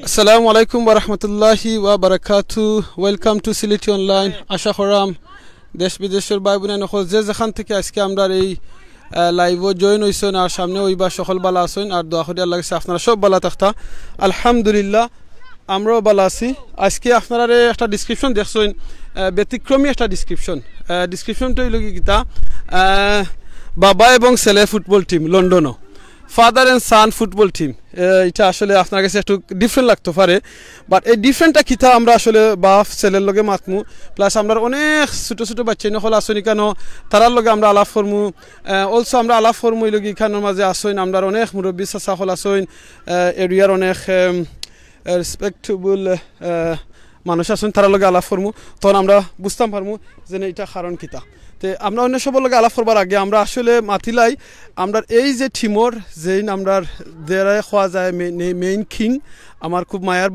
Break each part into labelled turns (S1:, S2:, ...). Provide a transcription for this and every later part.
S1: Assalamu alaikum wa rahmatullahi wa barakatuh. Welcome to Siliti Online. Asha Khoram দেশ বিদেশের ভাই বোনেরা নখল যে যেখান থেকে আজকে আমরা এই লাইভে জয়েন হইছেন আর সামনে হইবা সকল ভালো আছেন আর দোয়া করি আল্লাহর কাছে আপনারা সব ভালো থাকতা আলহামদুলিল্লাহ আমরাও ভালো আছি আজকে আপনারা একটা ডেসক্রিপশন দেখছেন ব্যতিক্রমী একটা ডেসক্রিপশনটা হইল কি কিতা বাবা এবং ছেলে ফুটবল টিম লন্ডনও father and son football team এটা আসলে আপনার কাছে একটু ডিফারেন্ট লাগতে পারে বাট এই ডিফারেন্টটা কিতা আমরা আসলে বাপ ছেলের লগে মাতমু প্লাস আমরা অনেক ছোটো ছোটো বাচ্চা নকল আসনি কেন তারার লগে আমরা আলাপ করমু অলসো আমরা আলাপ করমু এই লগে এখানের মাঝে আসইন আমরা অনেক মুরব্বী চাচা হল আসইন এরিয়ার অনেক রেসপেক্টেবল মানুষ আসুন তারার লগে আলাপ করমু তখন আমরা বুঝতাম পারমু যে এটা কারণ কিতা তে আমরা অন্য সবার লগে আলাপ করবার আগে আমরা আসলে মাতিলাই আমরা এই যে টিমর যেই আমরা দেরায় খাওয়া যায় মেইন কিং আমার খুব মায়ার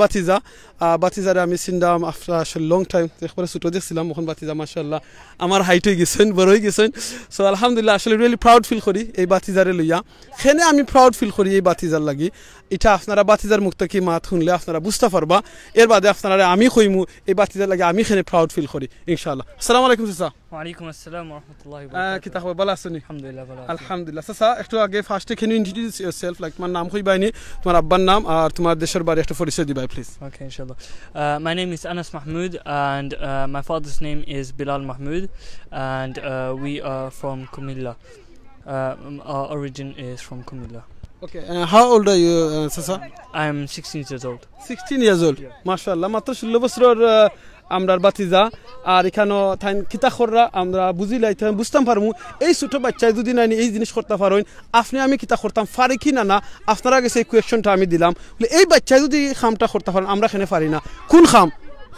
S1: বাতিজারে আমি চিন্তাম আফটার আসলে লং টাইম একবারে ছোটো দেখছিলাম ওখান বাতিজা মাশাআল্লাহ আমার হাইট হয়ে গেছেন বড় হয়ে গেছেন সো আলহামদুলিল্লাহ আসলে রিয়েলি প্রাউড ফিল করি এই বাতিজারে লইয়া সেনে আমি প্রাউড ফিল করি এই বাতিজার লাগি এটা আপনারা বাতিজার মুক্ত কি মাত শুনলে আপনারা বুঝতে পারবা এর বাদে আপনারা আমি কইমু এই বাতিজার লাগে আমি সেনে প্রাউড ফিল করি ইনশাআল্লাহ আসসালামু আলাইকুম চাচা
S2: ওয়ালাইকুম আসসালাম ওয়া রাহমাতুল্লাহি ওয়া বারাকাতুহু
S1: কি তাহলে ভালো আছেন
S2: আলহামদুলিল্লাহ ভালো
S1: আলহামদুলিল্লাহ চাচা একটু আগে ফার্স্টে can you introduce yourself like তোমার নাম কইবাইনি তোমার আব্বার নাম আর তোমার দেশের বাড়ি একটু পরিচয় দিবাই please
S2: Okay, inshallah. My name is Anas Mahmoud and my father's name is Bilal Mahmoud and we are from Kumilla. Our origin is from Kumilla.
S1: Okay, how old are you, Sasa?
S2: I am 16 years old.
S1: 16 years old? Yeah. MashaAllah. মাত্র 16 বছরের আমরার বাতিজা আর এখানে থাইন কিতা খররা আমরা বুঝিলাই থাইন বুঝতাম পারমু এই ছোট বাচ্চায় যদি নাই এই জিনিস করতে পারেন আপনি আমি কিতা করতাম পারি কি না আপনারা কাছে এই কোয়েশ্চনটা আমি দিলাম এই বাচ্চায় যদি খামটা করতে পারেন আমরা এখানে পারি না কোন খাম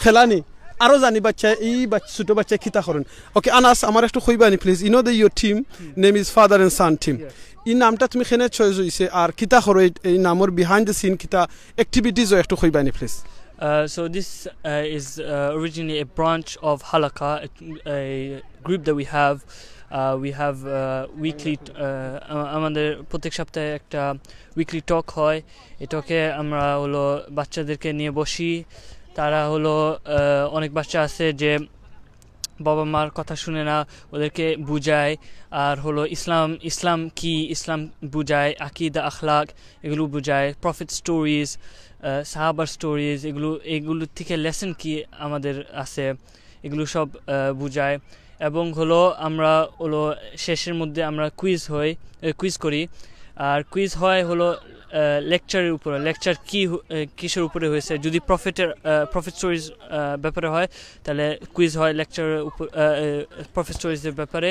S1: খেলানি আরো জানি বাচ্চা এই ছোট বাচ্চা কিতা করেন ওকে আনাস আমার একটু কইবানি please you know the your team name is father and son team এই নামটা তুমি এখানে চয়েস হইছে আর কিতা করো এই নামর বিহাইন্ড দ্য সিন কিতা অ্যাক্টিভিটিজ একটু কইবানি please
S2: So this is originally a branch of Halakha, a group that we have. We have weekly আমাদের প্রত্যেক সপ্তাহে একটা উইকলি টক হয় এই টকে আমরা হলো বাচ্চাদেরকে নিয়ে বসি তারা হলো অনেক বাচ্চা আছে যে বাবা মার কথা শুনে না ওদেরকে বুঝায় আর হলো ইসলাম কি ইসলাম বুঝায় আকীদা আখলাক এগুলো বুঝায় প্রফিট স্টোরিজ সাহাবার স্টোরিজ এগুলো থেকে লেসন কি আমাদের আছে এগুলো সব বুঝায় এবং হলো আমরা হলো শেষের মধ্যে আমরা কুইজ করি আর কুইজ হয় হলো লেকচারের উপরে লেকচার কিসের উপরে হয়েছে যদি প্রফিট স্টোরিজ ব্যাপারে হয় তাহলে কুইজ হয় লেকচারের উপর প্রফিট স্টোরিজের ব্যাপারে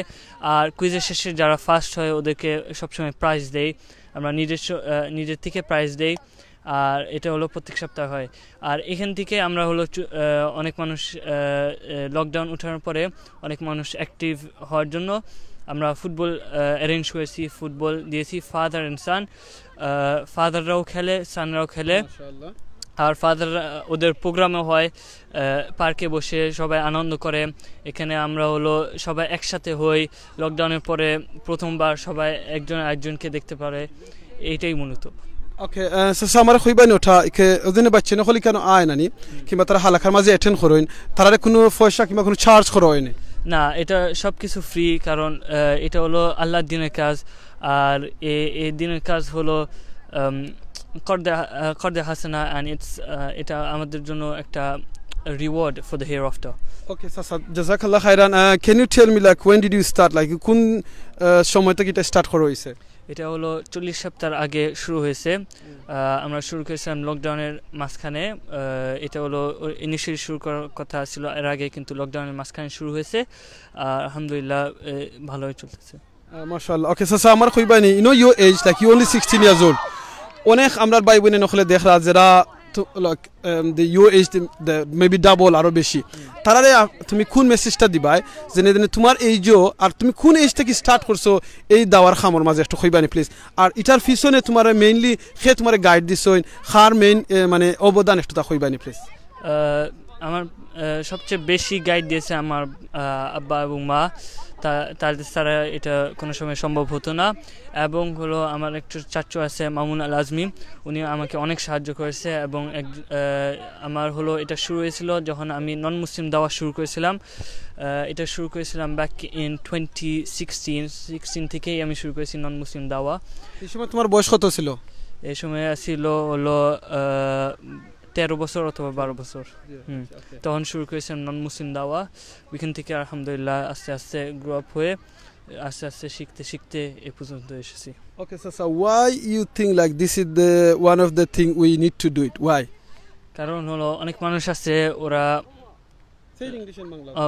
S2: আর কুইজের শেষে যারা ফার্স্ট হয় ওদেরকে সবসময় প্রাইজ দেই আমরা নিজের থেকে প্রাইজ দেই আর এটা হলো প্রত্যেক সপ্তাহে হয় আর এখান থেকে আমরা হলো অনেক মানুষ লকডাউন ওঠার পরে অনেক মানুষ অ্যাক্টিভ হওয়ার জন্য আমরা ফুটবল অ্যারেঞ্জ করেছি ফুটবল দিয়েছি ফাদার অ্যান্ড সান ফাদাররাও খেলে সানরাও খেলে আর ফাদাররা ওদের প্রোগ্রামও হয় পার্কে বসে সবাই আনন্দ করে এখানে আমরা হলো সবাই একসাথে হই লকডাউনের পরে প্রথমবার সবাই একজনকে দেখতে পারে এইটাই মূলত
S1: ওকে সো আমার কইবানি ওঠা একে ওদিনে বাচ্চা নকলি কেন আয় নানি কিংবা তারা হালাকার মাঝে অ্যাটেন্ড করেন তারা কোনো পয়সা কিংবা কোনো চার্জ করা হয়নি
S2: না এটা সব কিছু ফ্রি কারণ এটা হলো আল্লাহর দিনের কাজ আর এই দিনের কাজ হলো করদে হাসানা অ্যান্ড এটা আমাদের জন্য একটা reward for the hereafter.
S1: Okay, Sasa, Jazakallah khairan. Can you tell me like when did you start? Like কোন সময় থেকে এটা স্টার্ট করা হয়েছে?
S2: এটা হলো 40 সপ্তাহ আগে শুরু হয়েছে আমরা শুরু করেছিলাম লকডাউনের মাঝখানে এটা হলো ইনিশিয়ালি শুরু করার কথা ছিল এর আগে কিন্তু লকডাউনের মাঝখানে শুরু হয়েছে আলহামদুলিল্লাহ ভালোই চলতেছে
S1: মাশাআল্লাহ ওকে Sasa আমার কইবানি you know your age like you only 16 years old অনেক আমরা ভাই বোনে নখলে দেখরা যারা like the your age the maybe double আরো বেশি তারারে তুমি কোন মেসেজটা দিবাই যে তোমার এইজো আর তুমি কোন এজ থেকে স্টার্ট করছো এই দাওয়ার খামর মাঝে একটু কইবানি প্লিজ আর এটার পিছনে তোমার মেইনলি তোমার গাইড দিছইন খার মেইন মানে অবদান একটু তা কইবানি প্লিজ
S2: আমার সবচেয়ে বেশি গাইড দিয়েছে আমার আব্বা এবং মা, তাদের ছাড়া এটা কোনো সময় সম্ভব হতো না। এবং হলো আমার একটু চাচু আছে মামুন আল আজমি, উনি আমাকে অনেক সাহায্য করেছে। এবং আমার হলো এটা শুরু হয়েছিল যখন আমি নন মুসলিম দাওয়া শুরু করেছিলাম। এটা শুরু করেছিলাম ব্যাক ইন 2016 থেকেই আমি শুরু করেছি নন মুসলিম দাওয়া।
S1: এই সময় তোমার বয়স কত ছিল?
S2: এই সময় ছিল হলো 13 বছর অথবা 12 বছর। তখন শুরু করেছিলাম নন মুসলিম দাওয়া। ওইখান থেকে আলহামদুলিল্লাহ আস্তে আস্তে গ্রো আপ হয়ে আস্তে আস্তে শিখতে শিখতে এ পর্যন্ত এসেছি।
S1: Okay, so why you think like this is the one of the thing we need to do it? Why?
S2: কারণ হলো অনেক মানুষ আছে ওরা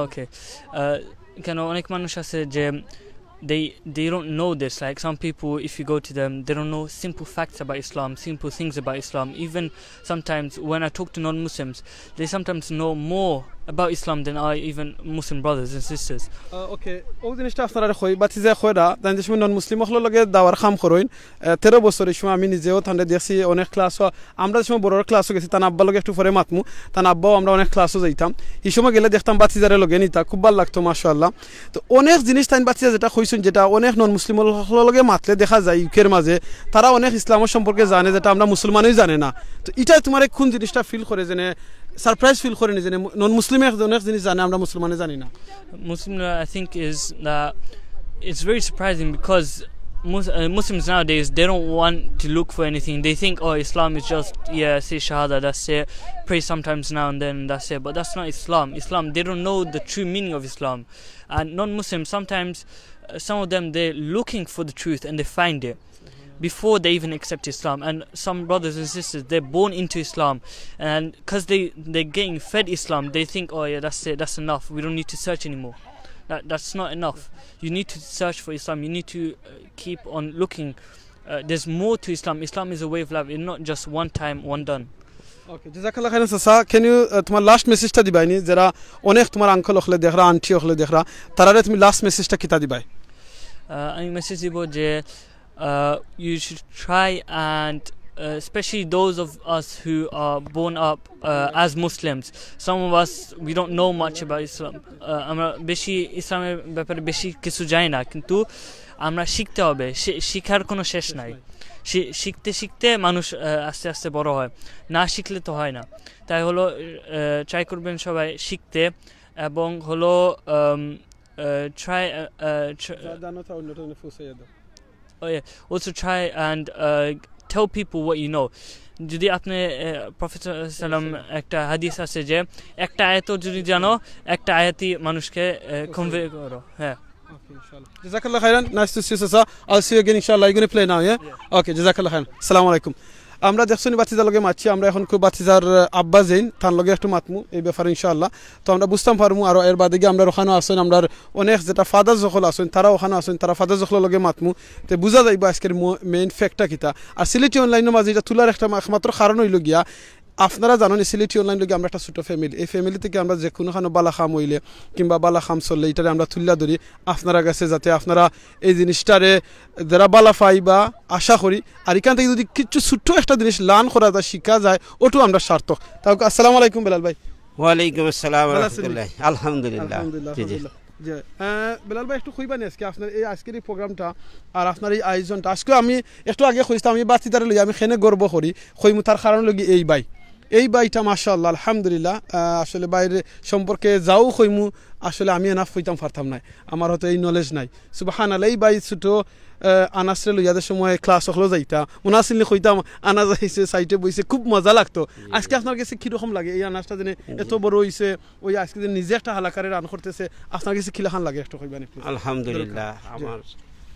S2: ওকে কেন অনেক মানুষ আছে যে they don't know this. Like some people, if you go to them, they don't know simple facts about Islam, simple things about Islam. Even sometimes when I talk to non-Muslims, they sometimes know more about Islam than I, even Muslim brothers and sisters.
S1: Okay, ও জিনিসটা আপনারা কই বাতি যে কইরা তাই যে নন মুসলিম হলো লগে দাওয়ার খাম করইন 13 বছরের সময় আমি নিজেও থান্ডে দেখছি অনেক ক্লাস আমরা সময় বড় ক্লাসও গেছি তার আব্বা লগে একটু পরে মাতমু তার আব্বাও আমরা অনেক ক্লাসও যাইতাম। এই সময় গেলে দেখতাম বাতি যারে লগে নিতা খুব ভালো লাগতো মাশাআল্লাহ। তো অনেক জিনিস তাই বাতি যেটা কইছেন যেটা অনেক নন মুসলিম লগে মাতলে দেখা যায় ইউকের মাঝে তারা অনেক ইসলামের সম্পর্কে জানে যেটা আমরা মুসলমানই জানে না। তো এটা তোমার কোন জিনিসটা ফিল করে যে সারপ্রাইজ ফিল করে যে নন মুসলিম অনেক জিনিস জানে আমরা মুসলমানে জানি না?
S2: Muslim I think is that it's very surprising because Muslims nowadays, they don't want to look for anything. They think, oh, Islam is just say shahada, that's it, pray sometimes now and then, that's it. But that's not Islam. They don't know the true meaning of Islam. And non-Muslims, sometimes some of them, they're looking for the truth and they find it before they even accept Islam. And some brothers and sisters, they're born into Islam, and because they're getting fed Islam, they think, oh yeah, that's it, that's enough, we don't need to search anymore. That's not enough. You need to search for Islam. You need to keep on looking. There's more to Islam. Islam is a way of life. It's not just one time, one done.
S1: Okay, jazakallah khairan sasa. Can you তোমার last মেসেজটা দিবাইনি যারা অনেক তোমার uncle হলে দেখরা aunty হলে দেখরা তারারে তুমি last মেসেজটা কিতা দিবাই?
S2: আমি মেসেজ দিব যে you should try and especially those of us who are born up as Muslims, some of us, we don't know much about Islam. আমরা বেশি ইসলামের ব্যাপারে বেশি কিছু জানি না, কিন্তু আমরা শিখতে হবে। শিখার কোনো শেষ নাই। শিখতে শিখতে মানুষ আস্তে আস্তে বড় হয়, না শিখলে তো হয় না। তাই হলো ট্রাই করবেন সবাই শিখতে, এবং হলো also try and tell people what you know. যদি আপনি প্রফেট সাল্লাম একটা হাদিস আছে যে একটা আয়াত যদি জানো একটা আয়াতই মানুষকে কনভে করো। হ্যাঁ,
S1: okay, inshallah. Jazakallah khairan. Nice to see you, sir. I'll see you again, inshallah. You're going to play now, yeah? Okay, jazakallah khairan. Assalamu alaikum. আমরা দেখছনি বাতিজার লগে মাতছি, আমরা এখন খুব বাতিজার আব্বা জেন তার লগে একটু মাতমু এই ব্যাপারে ইনশাআল্লাহ। তো আমরা বুঝতাম পারমু আর এর বাদে গিয়ে আমরা ওখানে আসেন, আমরা অনেক যেটা ফাদার যখন আসেন তারা ওখানে আসেন, তারা ফাদার যখন লগে মাতমু তো বুঝা যাইব আজকের মেইন ফ্যাক্টটা কিতা। আর সিলেটি অনলাইনের মাঝে এটা তোলার একটা একমাত্র কারণ হইল গিয়া আপনারা জানেন সিলেটি অনলাইন লগে আমরা একটা ছোট ফ্যামিলি, এই ফ্যামিলি থেকে আমরা যে কোনোখানে বালা খাম হইলে কিংবা বালা খাম চললে এটারে আমরা তুল্লা ধরি আপনারা কাছে, যাতে আপনারা এই জিনিসটারে যারা বালা পাই বা আশা করি। আর এখান থেকে যদি কিছু ছোট্ট একটা জিনিস লার্ন করা যায়, শিখা যায়, ওটু আমরা সার্থক। তাও আসসালামু আলাইকুম বেলাল ভাই।
S3: ওয়ালাইকুম আসসালাম ওয়া রাহমাতুল্লাহ। আলহামদুলিল্লাহ।
S1: বেলাল ভাই একটু কইবানি আজকে আপনার এই আজকের এই প্রোগ্রামটা আর আপনার এই আয়োজনটা। আজকে আমি একটু আগে কইতাম আমি বাচ্চাদারে লই আমি খেনে গর্ব করি, কইমু তার কারণ লগি এই বাইটা মাশাআল্লাহ আলহামদুলিল্লাহ। আসলে বাইরে সম্পর্কে যাও কইমু আসলে আমি এনাফ হইতাম পারতাম না, আমার হয়তো এই নলেজ নাই। সুবহানাল্লাহ, এই বাই ছোট আনাসরে লইয়াদের সময় ক্লাস হলেও যাইতা উনাসিলে কইতাম আনা যাইছে সাইটে বইছে, খুব মজা লাগতো। আজকে আপনার কাছে কীরকম লাগে এই আনাসটা যেন এত বড় হইছে, ওই আজকে যে নিজে একটা হালাকারে রান করতেছে, আপনার কাছে কিলাখান লাগে একটু কইবানি?
S3: আলহামদুলিল্লাহ,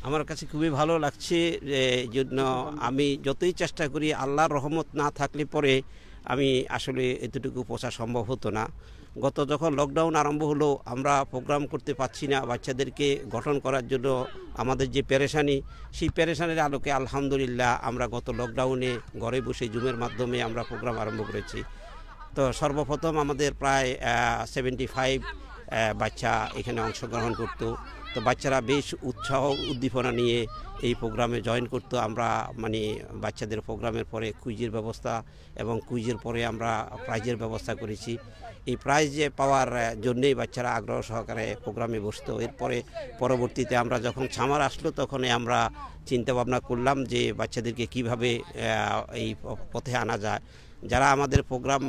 S3: আমার কাছে খুবই ভালো লাগছে। এই জন্য আমি যতই চেষ্টা করি আল্লাহর রহমত না থাকলে পরে আমি আসলে এতটুকু পৌঁছা সম্ভব হতো না। গত যখন লকডাউন আরম্ভ হলো আমরা প্রোগ্রাম করতে পারছি না, বাচ্চাদেরকে গঠন করার জন্য আমাদের যে পেরেশানি, সেই পেরেশানির আলোকে আলহামদুলিল্লাহ আমরা গত লকডাউনে ঘরে বসে জুমের মাধ্যমে আমরা প্রোগ্রাম আরম্ভ করেছি। তো সর্বপ্রথম আমাদের প্রায় 75 বাচ্চা এখানে অংশগ্রহণ করতো। তো বাচ্চারা বেশ উৎসাহ উদ্দীপনা নিয়ে এই প্রোগ্রামে জয়েন করতো। আমরা মানে বাচ্চাদের প্রোগ্রামের পরে কুইজের ব্যবস্থা এবং কুইজের পরে আমরা প্রাইজের ব্যবস্থা করেছি। এই প্রাইজ পাওয়ার জন্যেই বাচ্চারা আগ্রহ সহকারে প্রোগ্রামে বসতো। এরপরে পরবর্তীতে আমরা যখন সামার আসলো তখনই আমরা চিন্তা ভাবনা করলাম যে বাচ্চাদেরকে কিভাবে এই পথে আনা যায়। যারা আমাদের প্রোগ্রাম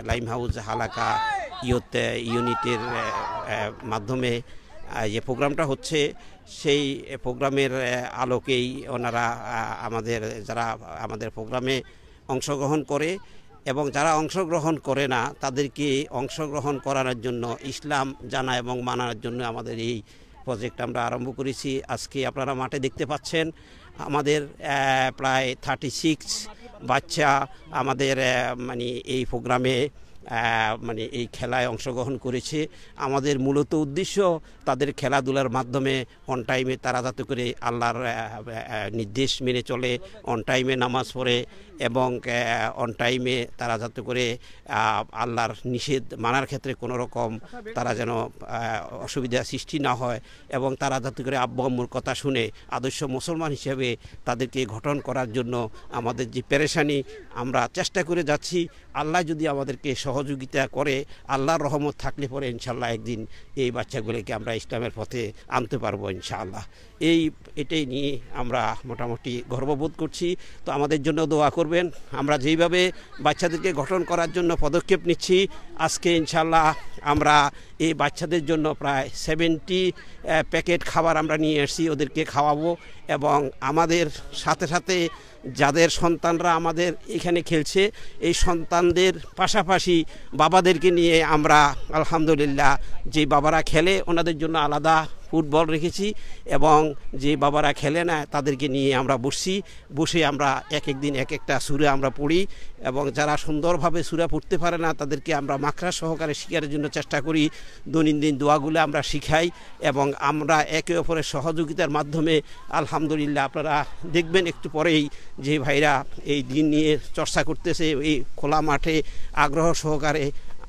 S3: লাইম হাউস হালাকা ইউনিটের মাধ্যমে যে প্রোগ্রামটা হচ্ছে সেই প্রোগ্রামের আলোকেই ওনারা যারা আমাদের প্রোগ্রামে অংশগ্রহণ করে এবং যারা অংশগ্রহণ করে না তাদেরকে অংশগ্রহণ করানোর জন্য ইসলাম জানা এবং মানার জন্য আমাদের এই প্রজেক্ট আমরা আরম্ভ করেছি। আজকে আপনারা মাঠে দেখতে পাচ্ছেন আমাদের প্রায় 36 বাচ্চা আমাদের মানে এই প্রোগ্রামে মানে এই খেলায় অংশগ্রহণ করেছে। আমাদের মূলত উদ্দেশ্য তাদের খেলাধুলার মাধ্যমে অন টাইমে তারা যাতে করে আল্লাহর নির্দেশ মেনে চলে, অন টাইমে নামাজ পড়ে এবং অন টাইমে তারা যাতে করে আল্লাহর নিষেধ মানার ক্ষেত্রে কোনো রকম তারা যেন অসুবিধা সৃষ্টি না হয় এবং তারা যাতে করে আব্বু আম্মুর কথা শুনে আদর্শ মুসলমান হিসেবে তাদেরকে গঠন করার জন্য আমাদের যে পেরেশানি আমরা চেষ্টা করে যাচ্ছি। আল্লাহ যদি আমাদেরকে সহযোগিতা করে, আল্লাহর রহমত থাকলে পরে ইনশাআল্লাহ একদিন এই বাচ্চাগুলিকে আমরা ইসলামের পথে আনতে পারবো ইনশাআল্লাহ। এটাই নিয়ে আমরা মোটামুটি গর্ববোধ করছি। তো আমাদের জন্য দোয়া করবেন। আমরা যেইভাবে বাচ্চাদেরকে গঠন করার জন্য পদক্ষেপ নিচ্ছি, আজকে ইনশাআল্লাহ আমরা এই বাচ্চাদের জন্য প্রায় 70 প্যাকেট খাবার আমরা নিয়ে এসেছি, ওদেরকে খাওয়াবো এবং আমাদের সাথে সাথে যাদের সন্তানরা আমাদের এখানে খেলছে এই সন্তানদের পাশাপাশি বাবাদেরকে নিয়ে আমরা আলহামদুলিল্লাহ যে বাবারা খেলে ওনাদের জন্য আলাদা ফুটবল রেখেছি এবং যে বাবারা খেলে না তাদেরকে নিয়ে আমরা বসে আমরা এক দিন এক একটা সূরা আমরা পড়ি এবং যারা সুন্দরভাবে সূরা পড়তে পারে না তাদেরকে আমরা মাখরা সহকারে শেখার জন্য চেষ্টা করি। দৈনন্দিন দোয়াগুলো আমরা শিখাই এবং আমরা একে অপরের সহযোগিতার মাধ্যমে আলহামদুলিল্লাহ আপনারা দেখবেন একটু পরেই যে ভাইরা এই দিন নিয়ে চর্চা করতেছে এই খোলা মাঠে আগ্রহ সহকারে।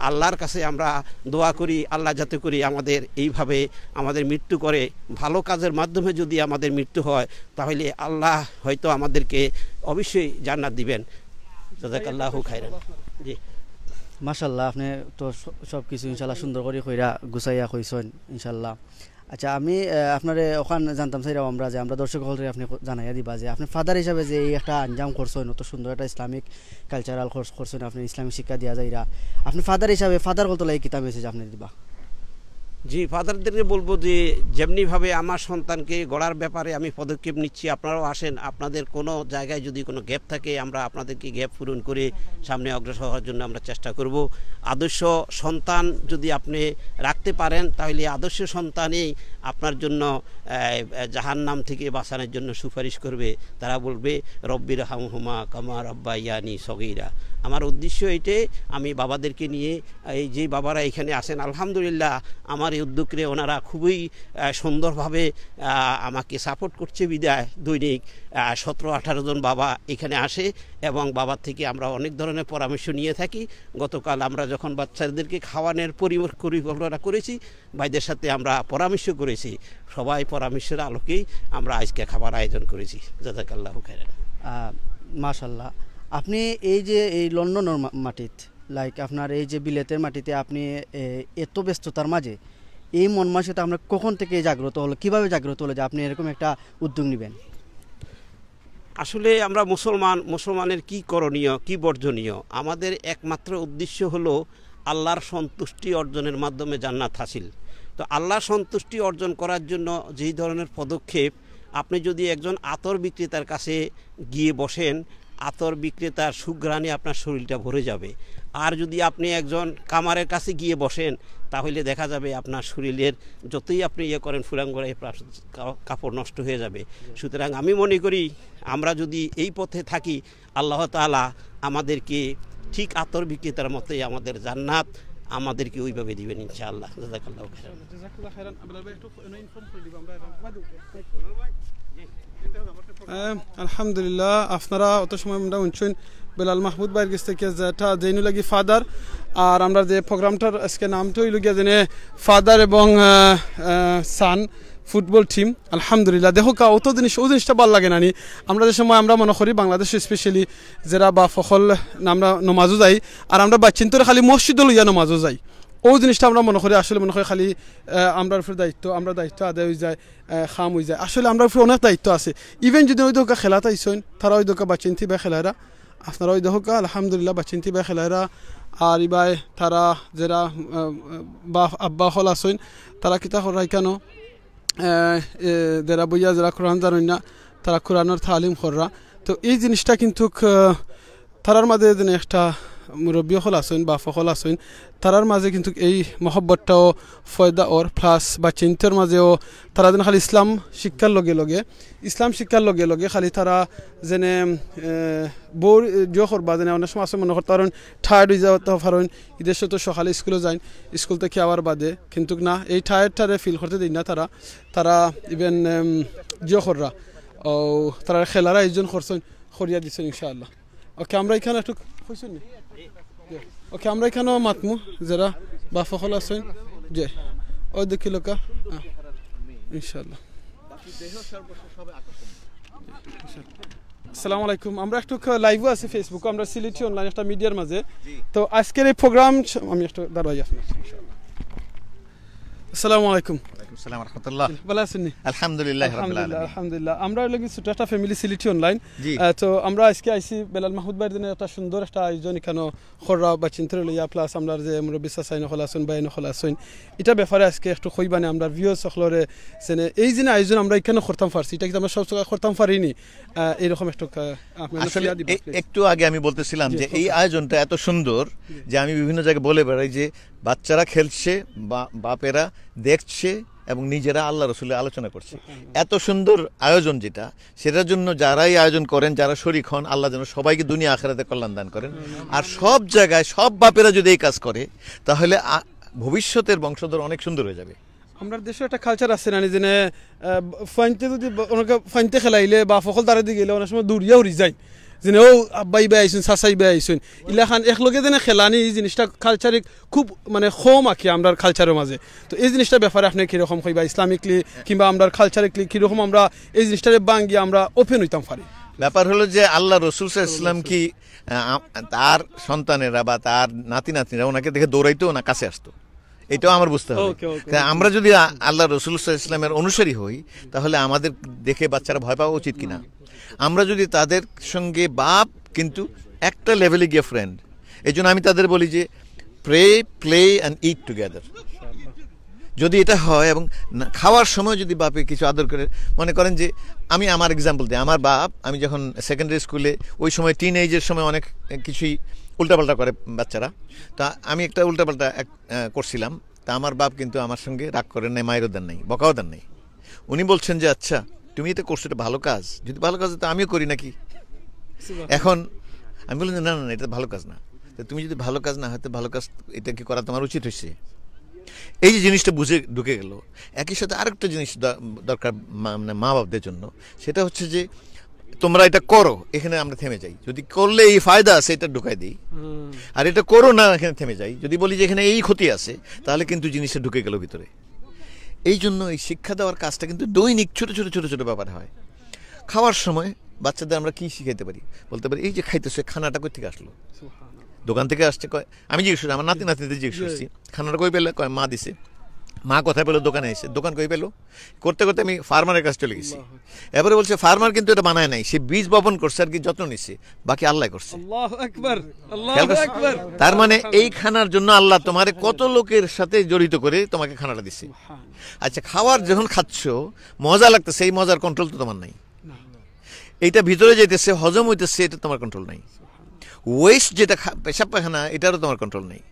S3: আল্লাহর কাছে আমরা দোয়া করি আল্লাহ যাতে করি আমাদের এইভাবে আমাদের মৃত্যু করে ভালো কাজের মাধ্যমে যদি আমাদের মৃত্যু হয় তাহলে আল্লাহ হয়তো আমাদেরকে অবশ্যই জান্নাত দিবেন। জাযাকাল্লাহু খাইরান। জি
S4: মাশাআল্লাহ, আপনি তো সব কিছু ইনশাআল্লাহ সুন্দর করে কইরা গুছাইয়া কইছেন ইনশাআল্লাহ। আচ্ছা, আমি আপনারে ওখানে জানতাম চাইরাম আমরা যে আমরা দর্শক হলরে আপনি জানাইয়া দিবা যে আপনি ফাদার হিসাবে যে এই একটা আঞ্জাম করছেন, অত সুন্দর একটা ইসলামিক কালচারাল কোর্স করছেন, আপনি ইসলামিক শিক্ষা দিয়া যাইরা, আপনি ফাদার হিসাবে ফাদার হলতলা এই কিতাব মেসেজ আপনি দিবা।
S3: জি, ফাদারদেরকে বলবো যে যেমনিভাবে আমার সন্তানকে গড়ার ব্যাপারে আমি পদক্ষেপ নিচ্ছি, আপনারাও আসেন। আপনাদের কোনো জায়গায় যদি কোনো গ্যাপ থাকে আমরা আপনাদেরকে গ্যাপ পূরণ করে সামনে অগ্রসর হওয়ার জন্য আমরা চেষ্টা করব। আদর্শ সন্তান যদি আপনি রাখতে পারেন তাহলে আদর্শ সন্তানই আপনার জন্য জাহান্নাম থেকে বাঁচানোর জন্য সুপারিশ করবে। তারা বলবে রব্বির হামহুমা কামা রব্বায়ানি সগীরা। আমার উদ্দেশ্য এটাই, আমি বাবাদেরকে নিয়ে এই যে বাবারা এখানে আসেন আলহামদুলিল্লাহ আমার এই উদ্যোগে ওনারা খুবই সুন্দরভাবে আমাকে সাপোর্ট করছে বিদায় দৈনিক 17-18 জন বাবা এখানে আসে এবং বাবার থেকে আমরা অনেক ধরনের পরামর্শ নিয়ে থাকি। গতকাল আমরা যখন বাচ্চাদেরকে খাওয়ানোর পরিকল্পনা করেছি ভাইদের সাথে আমরা পরামর্শ করেছি, সবাই পরামর্শের আলোকেই আমরা আজকে খাবার আয়োজন করেছি। জাযাকাল্লাহু খাইরান।
S4: মাশাআল্লাহ, আপনি এই যে এই লন্ডনের মাটিত লাইক আপনার এই যে বিলেতের মাটিতে আপনি এত ব্যস্ততার মাঝে এই মন মানসিকতা আমরা কখন থেকে জাগ্রত হলো, কিভাবে জাগ্রত হলো যে আপনি এরকম একটা উদ্যোগ নেবেন?
S3: আসলে আমরা মুসলমানের কি করণীয় কি বর্জনীয়, আমাদের একমাত্র উদ্দেশ্য হলো আল্লাহর সন্তুষ্টি অর্জনের মাধ্যমে জান্নাত হাসিল। তো আল্লাহর সন্তুষ্টি অর্জন করার জন্য যেই ধরনের পদক্ষেপ, আপনি যদি একজন আতর বিক্রেতার কাছে গিয়ে বসেন আতর বিক্রেতার সুঘ্রাণে আপনার শরীরটা ভরে যাবে, আর যদি আপনি একজন কামারের কাছে গিয়ে বসেন তাহলে দেখা যাবে আপনার শরীরের যতই আপনি করেন ফুলাং করে কাপড় নষ্ট হয়ে যাবে। সুতরাং আমি মনে করি আমরা যদি এই পথে থাকি আল্লাহ তাআলা আমাদেরকে ঠিক আতর বিক্রেতার মতোই আমাদের জান্নাত আমাদেরকে ওইভাবে দিবেন ইনশাআল্লাহ। জাযাকাল্লাহু খাইরান।
S1: জাযাকাল্লাহু খাইরান। ইনফর্ম করে দিব আমরা। আলহামদুলিল্লাহ, আপনারা অত সময় আমরা শুনছেন বেলাল মাহমুদ ভাইয়ের কাছ থেকে যেটা জেনুলাগি ফাদার আর আমরা যে প্রোগ্রামটার আজকে নামটা হইল গিয়া যেন ফাদার এবং সান ফুটবল টিম। আলহামদুলিল্লাহ দেখো কা অত জিনিস ও জিনিসটা ভালো লাগে নানি। আমরা যে সময় আমরা মনে করি বাংলাদেশে স্পেশালি যারা বা ফখল আমরা নমাজও যাই আর আমরা বাচ্চিন্তরে খালি মসজিদ লইয়া নমাজও যাই, ও জিনিসটা আমরা মনে করি আসলে মনে করি খালি আমরার উপরে দায়িত্ব, আমরা দায়িত্ব আদায় হয়ে যায়, খাম হয়ে যায়। আসলে আমরা উপরে অনেক দায়িত্ব আছে। ইভেন যদি ওই দোকা খেলাতে আইসেন তারা ওই দোকা বাচ্চিন্তি বা খেলায়রা, আপনারা ওই দোকা আলহামদুলিল্লাহ বাচ্চিন্তি বা খেলায়রা। আর ইবাই তারা যারা বা আব্বা হল আসেন তারা কিতা করাই কেন যারা বইয়া যারা কোরআন জানেন না তারা কোরআনের তালিম কররা। তো এই জিনিসটা কিন্তু তারার মাঝে যেন একটা মুরব্বী হল আসেন বা ফখল আসেন তারার মাঝে কিন্তু এই মহব্বতটাও ফয়দা ওর প্লাস বা চিন্তার মাঝেও তারা যেন খালি ইসলাম শিক্ষার লগে লগে খালি তারা যেনে বউ জিও করবা যেন অনেক সময় আসে মনে করতে পারেন টায়ার্ড হয়ে যাওয়া পারেন ঈদের তো সকালে স্কুলে যান, স্কুল থেকে আবার বাদে কিন্তু না এই টায়ার্ডটারে ফিল করতে দিন না তারা ইভেন জিও কররা ও তারা খেলার আয়োজন করছেন করিয়া দিচ্ছেন ইনশাআল্লাহ। ওকে আমরা এখানে একটু হয়েছেন ওকে আমরা এখানেও মাতমু যারা বা ফখল আছেন যে ওই দেখি লোকা ইনশাআল্লাহ। আসসালামু আলাইকুম। আমরা একটু লাইভও আছি ফেসবুকে, আমরা সিলেটি অনলাইন একটা মিডিয়ার মাঝে। তো আজকের এই প্রোগ্রাম আমি একটু দাঁড়াই আপনার ইনশাআল্লাহ। আসসালামু আলাইকুম।
S5: আসসালামু রাহমাতুল্লাহ।
S1: ভালো আছেন?
S5: আলহামদুলিল্লাহ রাব্বিল আলামিন।
S1: আলহামদুলিল্লাহ। আমরা লাগি ছোট একটা ফ্যামিলি সিলেটি অনলাইন। তো আমরা আজকে আইছি বেলাল মাহমুদ ভাইয়ের জন্য একটা সুন্দর একটা আয়োজন এখানে খররা বা চিন্তা লইয়া প্লাস আমরা যে মুরব্বী সাইন হল আসেন বাইন হল আসেন এটা ব্যাপারে আজকে একটু কইবানে আমরা ভিউয়ার্স সকলরে যেনে এই যে আয়োজন আমরা এখানে করতাম পারছি এটা কি আমরা সব জায়গা করতাম পারিনি, এরকম একটু
S5: আসলে একটু আগে আমি বলতেছিলাম যে এই আয়োজনটা এত সুন্দর যে আমি বিভিন্ন জায়গায় বলে বেড়াই যে বাচ্চারা খেলছে, বাপেরা দেখছে এবং নিজেরা আল্লাহ রসুলের আলোচনা করছে। এত সুন্দর আয়োজন যেটা, সেটার জন্য যারাই আয়োজন করেন, যারা শরীক হন, আল্লাহ যেন সবাইকে দুনিয়া আখিরাতে কল্যাণ দান করেন। আর সব জায়গায় সব বাপেরা যদি এই কাজ করে তাহলে ভবিষ্যতের বংশধর অনেক সুন্দর হয়ে যাবে।
S1: আমরা দেশে একটা কালচার আছে না যে ফাইনতে যদি অনেকে ফাইনতে খেলাইলে বা ফখল তারা দিয়ে গেলে অনেক সময় দৌড়িয়া উড়ি যায় যে ও আব্বাই বে আইসুন চাচাই বে আইসুন ইলাখান একলগে যেন খেলানি এই জিনিসটা কালচারে খুব মানে কম আঁকি আমরা কালচারের মাঝে। তো এই জিনিসটার ব্যাপারে আপনি কীরকম কইবা ইসলামিকলি কিংবা আমরা কালচারিকলি কীরকম আমরা এই জিনিসটারে বাঙ্গিয়ে আমরা ওপেন হইতাম পারি?
S5: ব্যাপার হলো যে আল্লাহ রসুল ইসলাম কি তার সন্তানেরা বা তার নাতি নাতনিরা ওনাকে দেখে দৌড়াইতো না কাছে আসতো, এটাও আমার বুঝতে হবে। আমরা যদি আল্লাহ রসুল ইসলামের অনুসারী হই তাহলে আমাদের দেখে বাচ্চারা ভয় পাওয়া উচিত কিনা। আমরা যদি তাদের সঙ্গে বাপ কিন্তু একটা লেভেলে গিয়ে ফ্রেন্ড, এই জন্য আমি তাদের বলি যে pray play and eat together. যদি এটা হয় এবং খাওয়ার সময় যদি বাপে কিছু আদর করে, মনে করেন যে আমি আমার এক্সাম্পল দিই, আমার বাপ আমি যখন সেকেন্ডারি স্কুলে ওই সময় টিন এজের সময় অনেক কিছুই উল্টাপাল্টা করে বাচ্চারা, তা আমি একটা উল্টাপাল্টা করছিলাম, তা আমার বাপ কিন্তু আমার সঙ্গে রাগ করেন নাই, মায়েরও দেন নাই, বকাও দেন নাই। উনি বলছেন যে আচ্ছা তুমি এটা করছো, এটা ভালো কাজ, যদি ভালো কাজ তো আমিও করি নাকি। এখন আমি বললাম না না এটা ভালো কাজ না, তুমি যদি ভালো কাজ না হয়তো ভালো কাজ এটা কি করা তোমার উচিত হয়েছে। এই যে জিনিসটা বুঝে ঢুকে গেল। একই সাথে আরেকটা জিনিস দরকার মানে মা বাপদের জন্য, সেটা হচ্ছে যে তোমরা এটা করো, এখানে আমরা থেমে যাই। যদি করলে এই ফায়দা আছে এটা ঢুকাই দিই, আর এটা করো না এখানে থেমে যাই। যদি বলি যে এখানে এই ক্ষতি আছে তাহলে কিন্তু জিনিসটা ঢুকে গেল ভিতরে। এই জন্য এই শিক্ষা দেওয়ার কাজটা কিন্তু দৈনিক ছোট ছোট ছোট ছোট ব্যাপার হয়। খাওয়ার সময় বাচ্চাদের আমরা কি শিখাইতে পারি, বলতে পারি এই যে খাইতেছে খানাটা কই থেকে আসলো, দোকান থেকে আসছে কয়, আমি জিজ্ঞেস করছি আমার নাতি নাতিদের জিজ্ঞেস করছি খানাটা কই পেলে, কয় মা দিছে। মা কোথায় পেলো, দোকানে এসে। দোকান কই পেলো, করতে করতে আমি ফার্মারের কাছে চলে গেছি। এবারে বলছে ফার্মার কিন্তু এটা বানায় নাই, সে বীজ বপন করছে আর কি যত্ন নিচ্ছে, বাকি আল্লাহ করছে। তার মানে এই খানার জন্য আল্লাহ তোমার কত লোকের সাথে জড়িত করে তোমাকে খানাটা দিচ্ছে। আচ্ছা খাওয়ার যখন খাচ্ছ মজা লাগতেছে, এই মজার কন্ট্রোল তো তোমার নাই। এইটা ভিতরে যেতেছে, হজম হইতেছে, এটা তোমার কন্ট্রোল নাই। ওয়েস্ট যেটা পেশাব পায়খানা এটারও তোমার কন্ট্রোল নেই।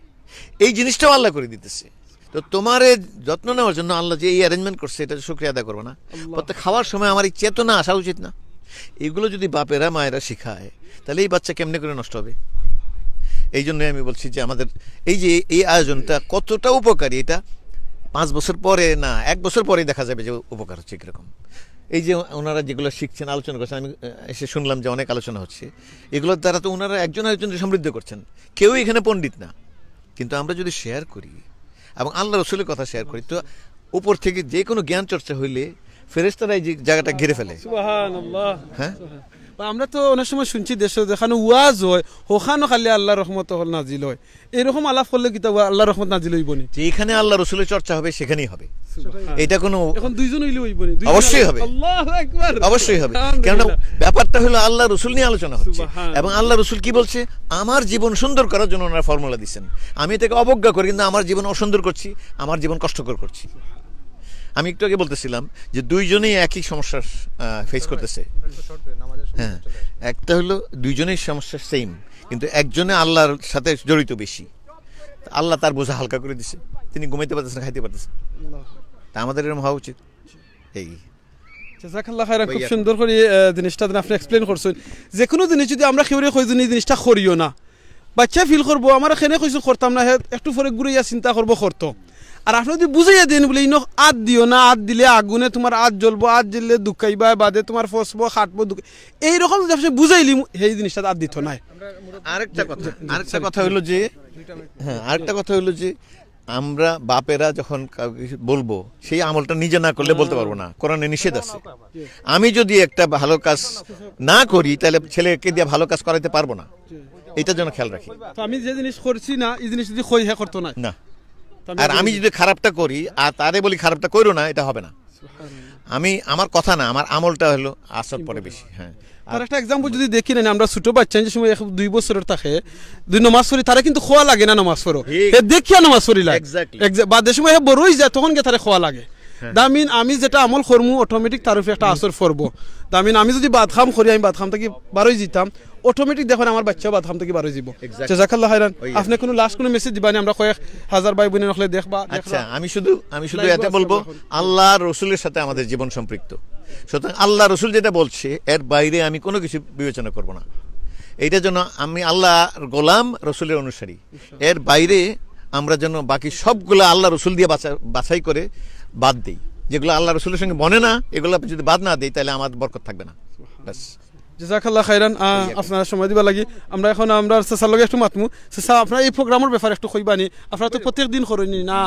S5: এই জিনিসটাও আল্লাহ করে দিতেছে। তো তোমার যত্ন নেওয়ার জন্য আল্লাহ যে এই অ্যারেঞ্জমেন্ট করছে এটা শুকরিয়া আদায় করবো না? প্রত্যেক খাওয়ার সময় আমার এই চেতনা আসা উচিত না? এগুলো যদি বাপেরা মায়েরা শিখায় তাহলে এই বাচ্চা কেমনে করে নষ্ট হবে? এই জন্যই আমি বলছি যে আমাদের এই যে এই আয়োজনটা কতটা উপকারী, এটা 5 বছর পরে না 1 বছর পরে দেখা যাবে যে উপকার হচ্ছে কীরকম। এই যে ওনারা যেগুলো শিখছেন, আলোচনা করছেন, আমি এসে শুনলাম যে অনেক আলোচনা হচ্ছে, এগুলোর দ্বারা তো ওনারা একজন আরেকজনকে সমৃদ্ধ করছেন। কেউই এখানে পণ্ডিত না, কিন্তু আমরা যদি শেয়ার করি এবং আল্লাহ রসুলের কথা শেয়ার করি, তো উপর থেকে যে কোনো জ্ঞান চর্চা হইলে ফেরেশতারা এই জায়গাটা ঘিরে ফেলে।
S1: সুবহানাল্লাহ।
S5: হ্যাঁ,
S1: আমরা তো অনেক সময় শুনছি দেশে যেখানে ওয়াজ হয় ওখানে খালি আল্লাহ রহমত নাজিল হয়, এরকম আলাপ করলে কি আল্লাহ রহমত নাজিল হইব নি?
S5: যেখানে আল্লাহ রসুলের চর্চা হবে সেখানেই হবে, এটা কোনো
S1: এখন দুইজন হইলে হইব নি?
S5: অবশ্যই হবে,
S1: আল্লাহু আকবার,
S5: অবশ্যই হবে। কারণ ব্যাপারটা হলো আল্লাহ রসুল নিয়ে আলোচনা হচ্ছে এবং আল্লাহ রসুল কি বলছে, আমার জীবন সুন্দর করার জন্য ওনারা ফর্মুলা দিচ্ছেন। আমি এটাকে অবজ্ঞা করি, কিন্তু আমার জীবন অসুন্দর করছি, আমার জীবন কষ্টকর করছি। আমি একটু আগে বলতেছিলাম যে দুইজনেই একই সমস্যা ফেস করতেছে। হ্যাঁ, একটা হলো দুইজনেই সমস্যা সেম, কিন্তু একজনে আল্লাহর সাথে জড়িত বেশি, আল্লাহ তার বোঝা হালকা করে দিছে, তিনি ঘুমাইতে পারতেছেন, খাইতে পারতেছেন। তা আমাদের এরকম হওয়া উচিত। এই
S1: জাযাকাল্লাহ খাইরান, খুব সুন্দর করে জিনিসটা আপনি এক্সপ্লেন করছেন। যে কোনো জিনিস যদি আমরা কেউ কইজন এই জিনিসটা করিও না, বাচ্চা ফিল করবো আমার এখানে কইছো করতাম না, একটু পরে ঘুরাইয়া চিন্তা করবো করতো। আর আপনি যদি বুঝাইয়া দেন বলে ইনো আত দিও না, আত দিলে আগুনে তোমার আত জ্বলবো, আত জ্বললে দুঃখাইবা, বাদে তোমার ফসবো, খাটবো, এইরকম যদি আপনি বুঝাইলি সেই জিনিসটা আত দিত নাই।
S5: আরেকটা কথা হলো যে, হ্যাঁ, আরেকটা কথা হলো যে আমরা বাপেরা যখন বলবো সেই আমলটা নিজে না করলে বলতে পারবো না, কোরআনে নিষেধ আছে। আমি যদি একটা ভালো কাজ না করি তাহলে ছেলেকে দিয়ে ভালো কাজ করাইতে পারবো না, এটার জন্য খেয়াল রাখি।
S1: আমি যে জিনিস করছি না এই জিনিস যদি কই করতো না,
S5: আর আমি যদি খারাপটা করি আর তারে বলি খারাপটা করো না, এটা হবে না। আমি আমার কথা না, আমার আমলটা হলো আসর পরে বেশি। হ্যাঁ,
S1: আর একটা এক্সাম্পল যদি দেখি না, আমরা ছোট বাচ্চা যে সময় 2 বছরের থাকে, 2 নমাজ পড়ি, তারা কিন্তু খোয়া লাগে না নমাজ পড়ো, দেখিয়া নমাজ পড়ি লাগে বা যে সময় বড়ই যায় তখন গিয়ে তারা খোয়া লাগে। দামিন আমি যেটা আমল করমু অটোমেটিক তার উপরে একটা আসর পড়বো। দামিন আমি যদি বাদ খাম করি, আমি বাদ খাম থেকে বারোই যেতাম, অটোমেটিক দেখুন আমার বাচ্চাও বাদ খাম থেকে বারোই যাব। জাযাকাল্লাহ খাইরান। আপনি কোনো লাস্ট কোনো মেসেজ দিবানি? আমরা কয়েক হাজার ভাই বোনের হলে দেখবা।
S5: আচ্ছা, আমি শুধু এটা বলবো, আল্লাহ রসুলের সাথে আমাদের জীবন সম্পৃক্ত, সুতরাং আল্লাহ রসুল যেটা বলছে এর বাইরে আমি কোনো কিছু বিবেচনা করব না। এইটার জন্য আমি আল্লাহর গোলাম, রসুলের অনুসারী। এর বাইরে আমরা যেন বাকি সবগুলো আল্লাহ রসুল দিয়ে বাছাই করে বাদ দিই, যেগুলো আল্লাহ রসুলের সঙ্গে বনে না, এগুলো যদি বাদ না দিই তাহলে আমার বরকত থাকবে না। ব্যাস।
S1: জাযাকাল্লাহ খাইরান, আপনারা সময় দিবা লাগি। আমরা এখন আমরা চাচার লগে একটু মাতমু। চাচা, আপনারা এই প্রোগ্রামের ব্যাপারে একটু কইবানি? আপনারা তো প্রত্যেক দিন করেন না,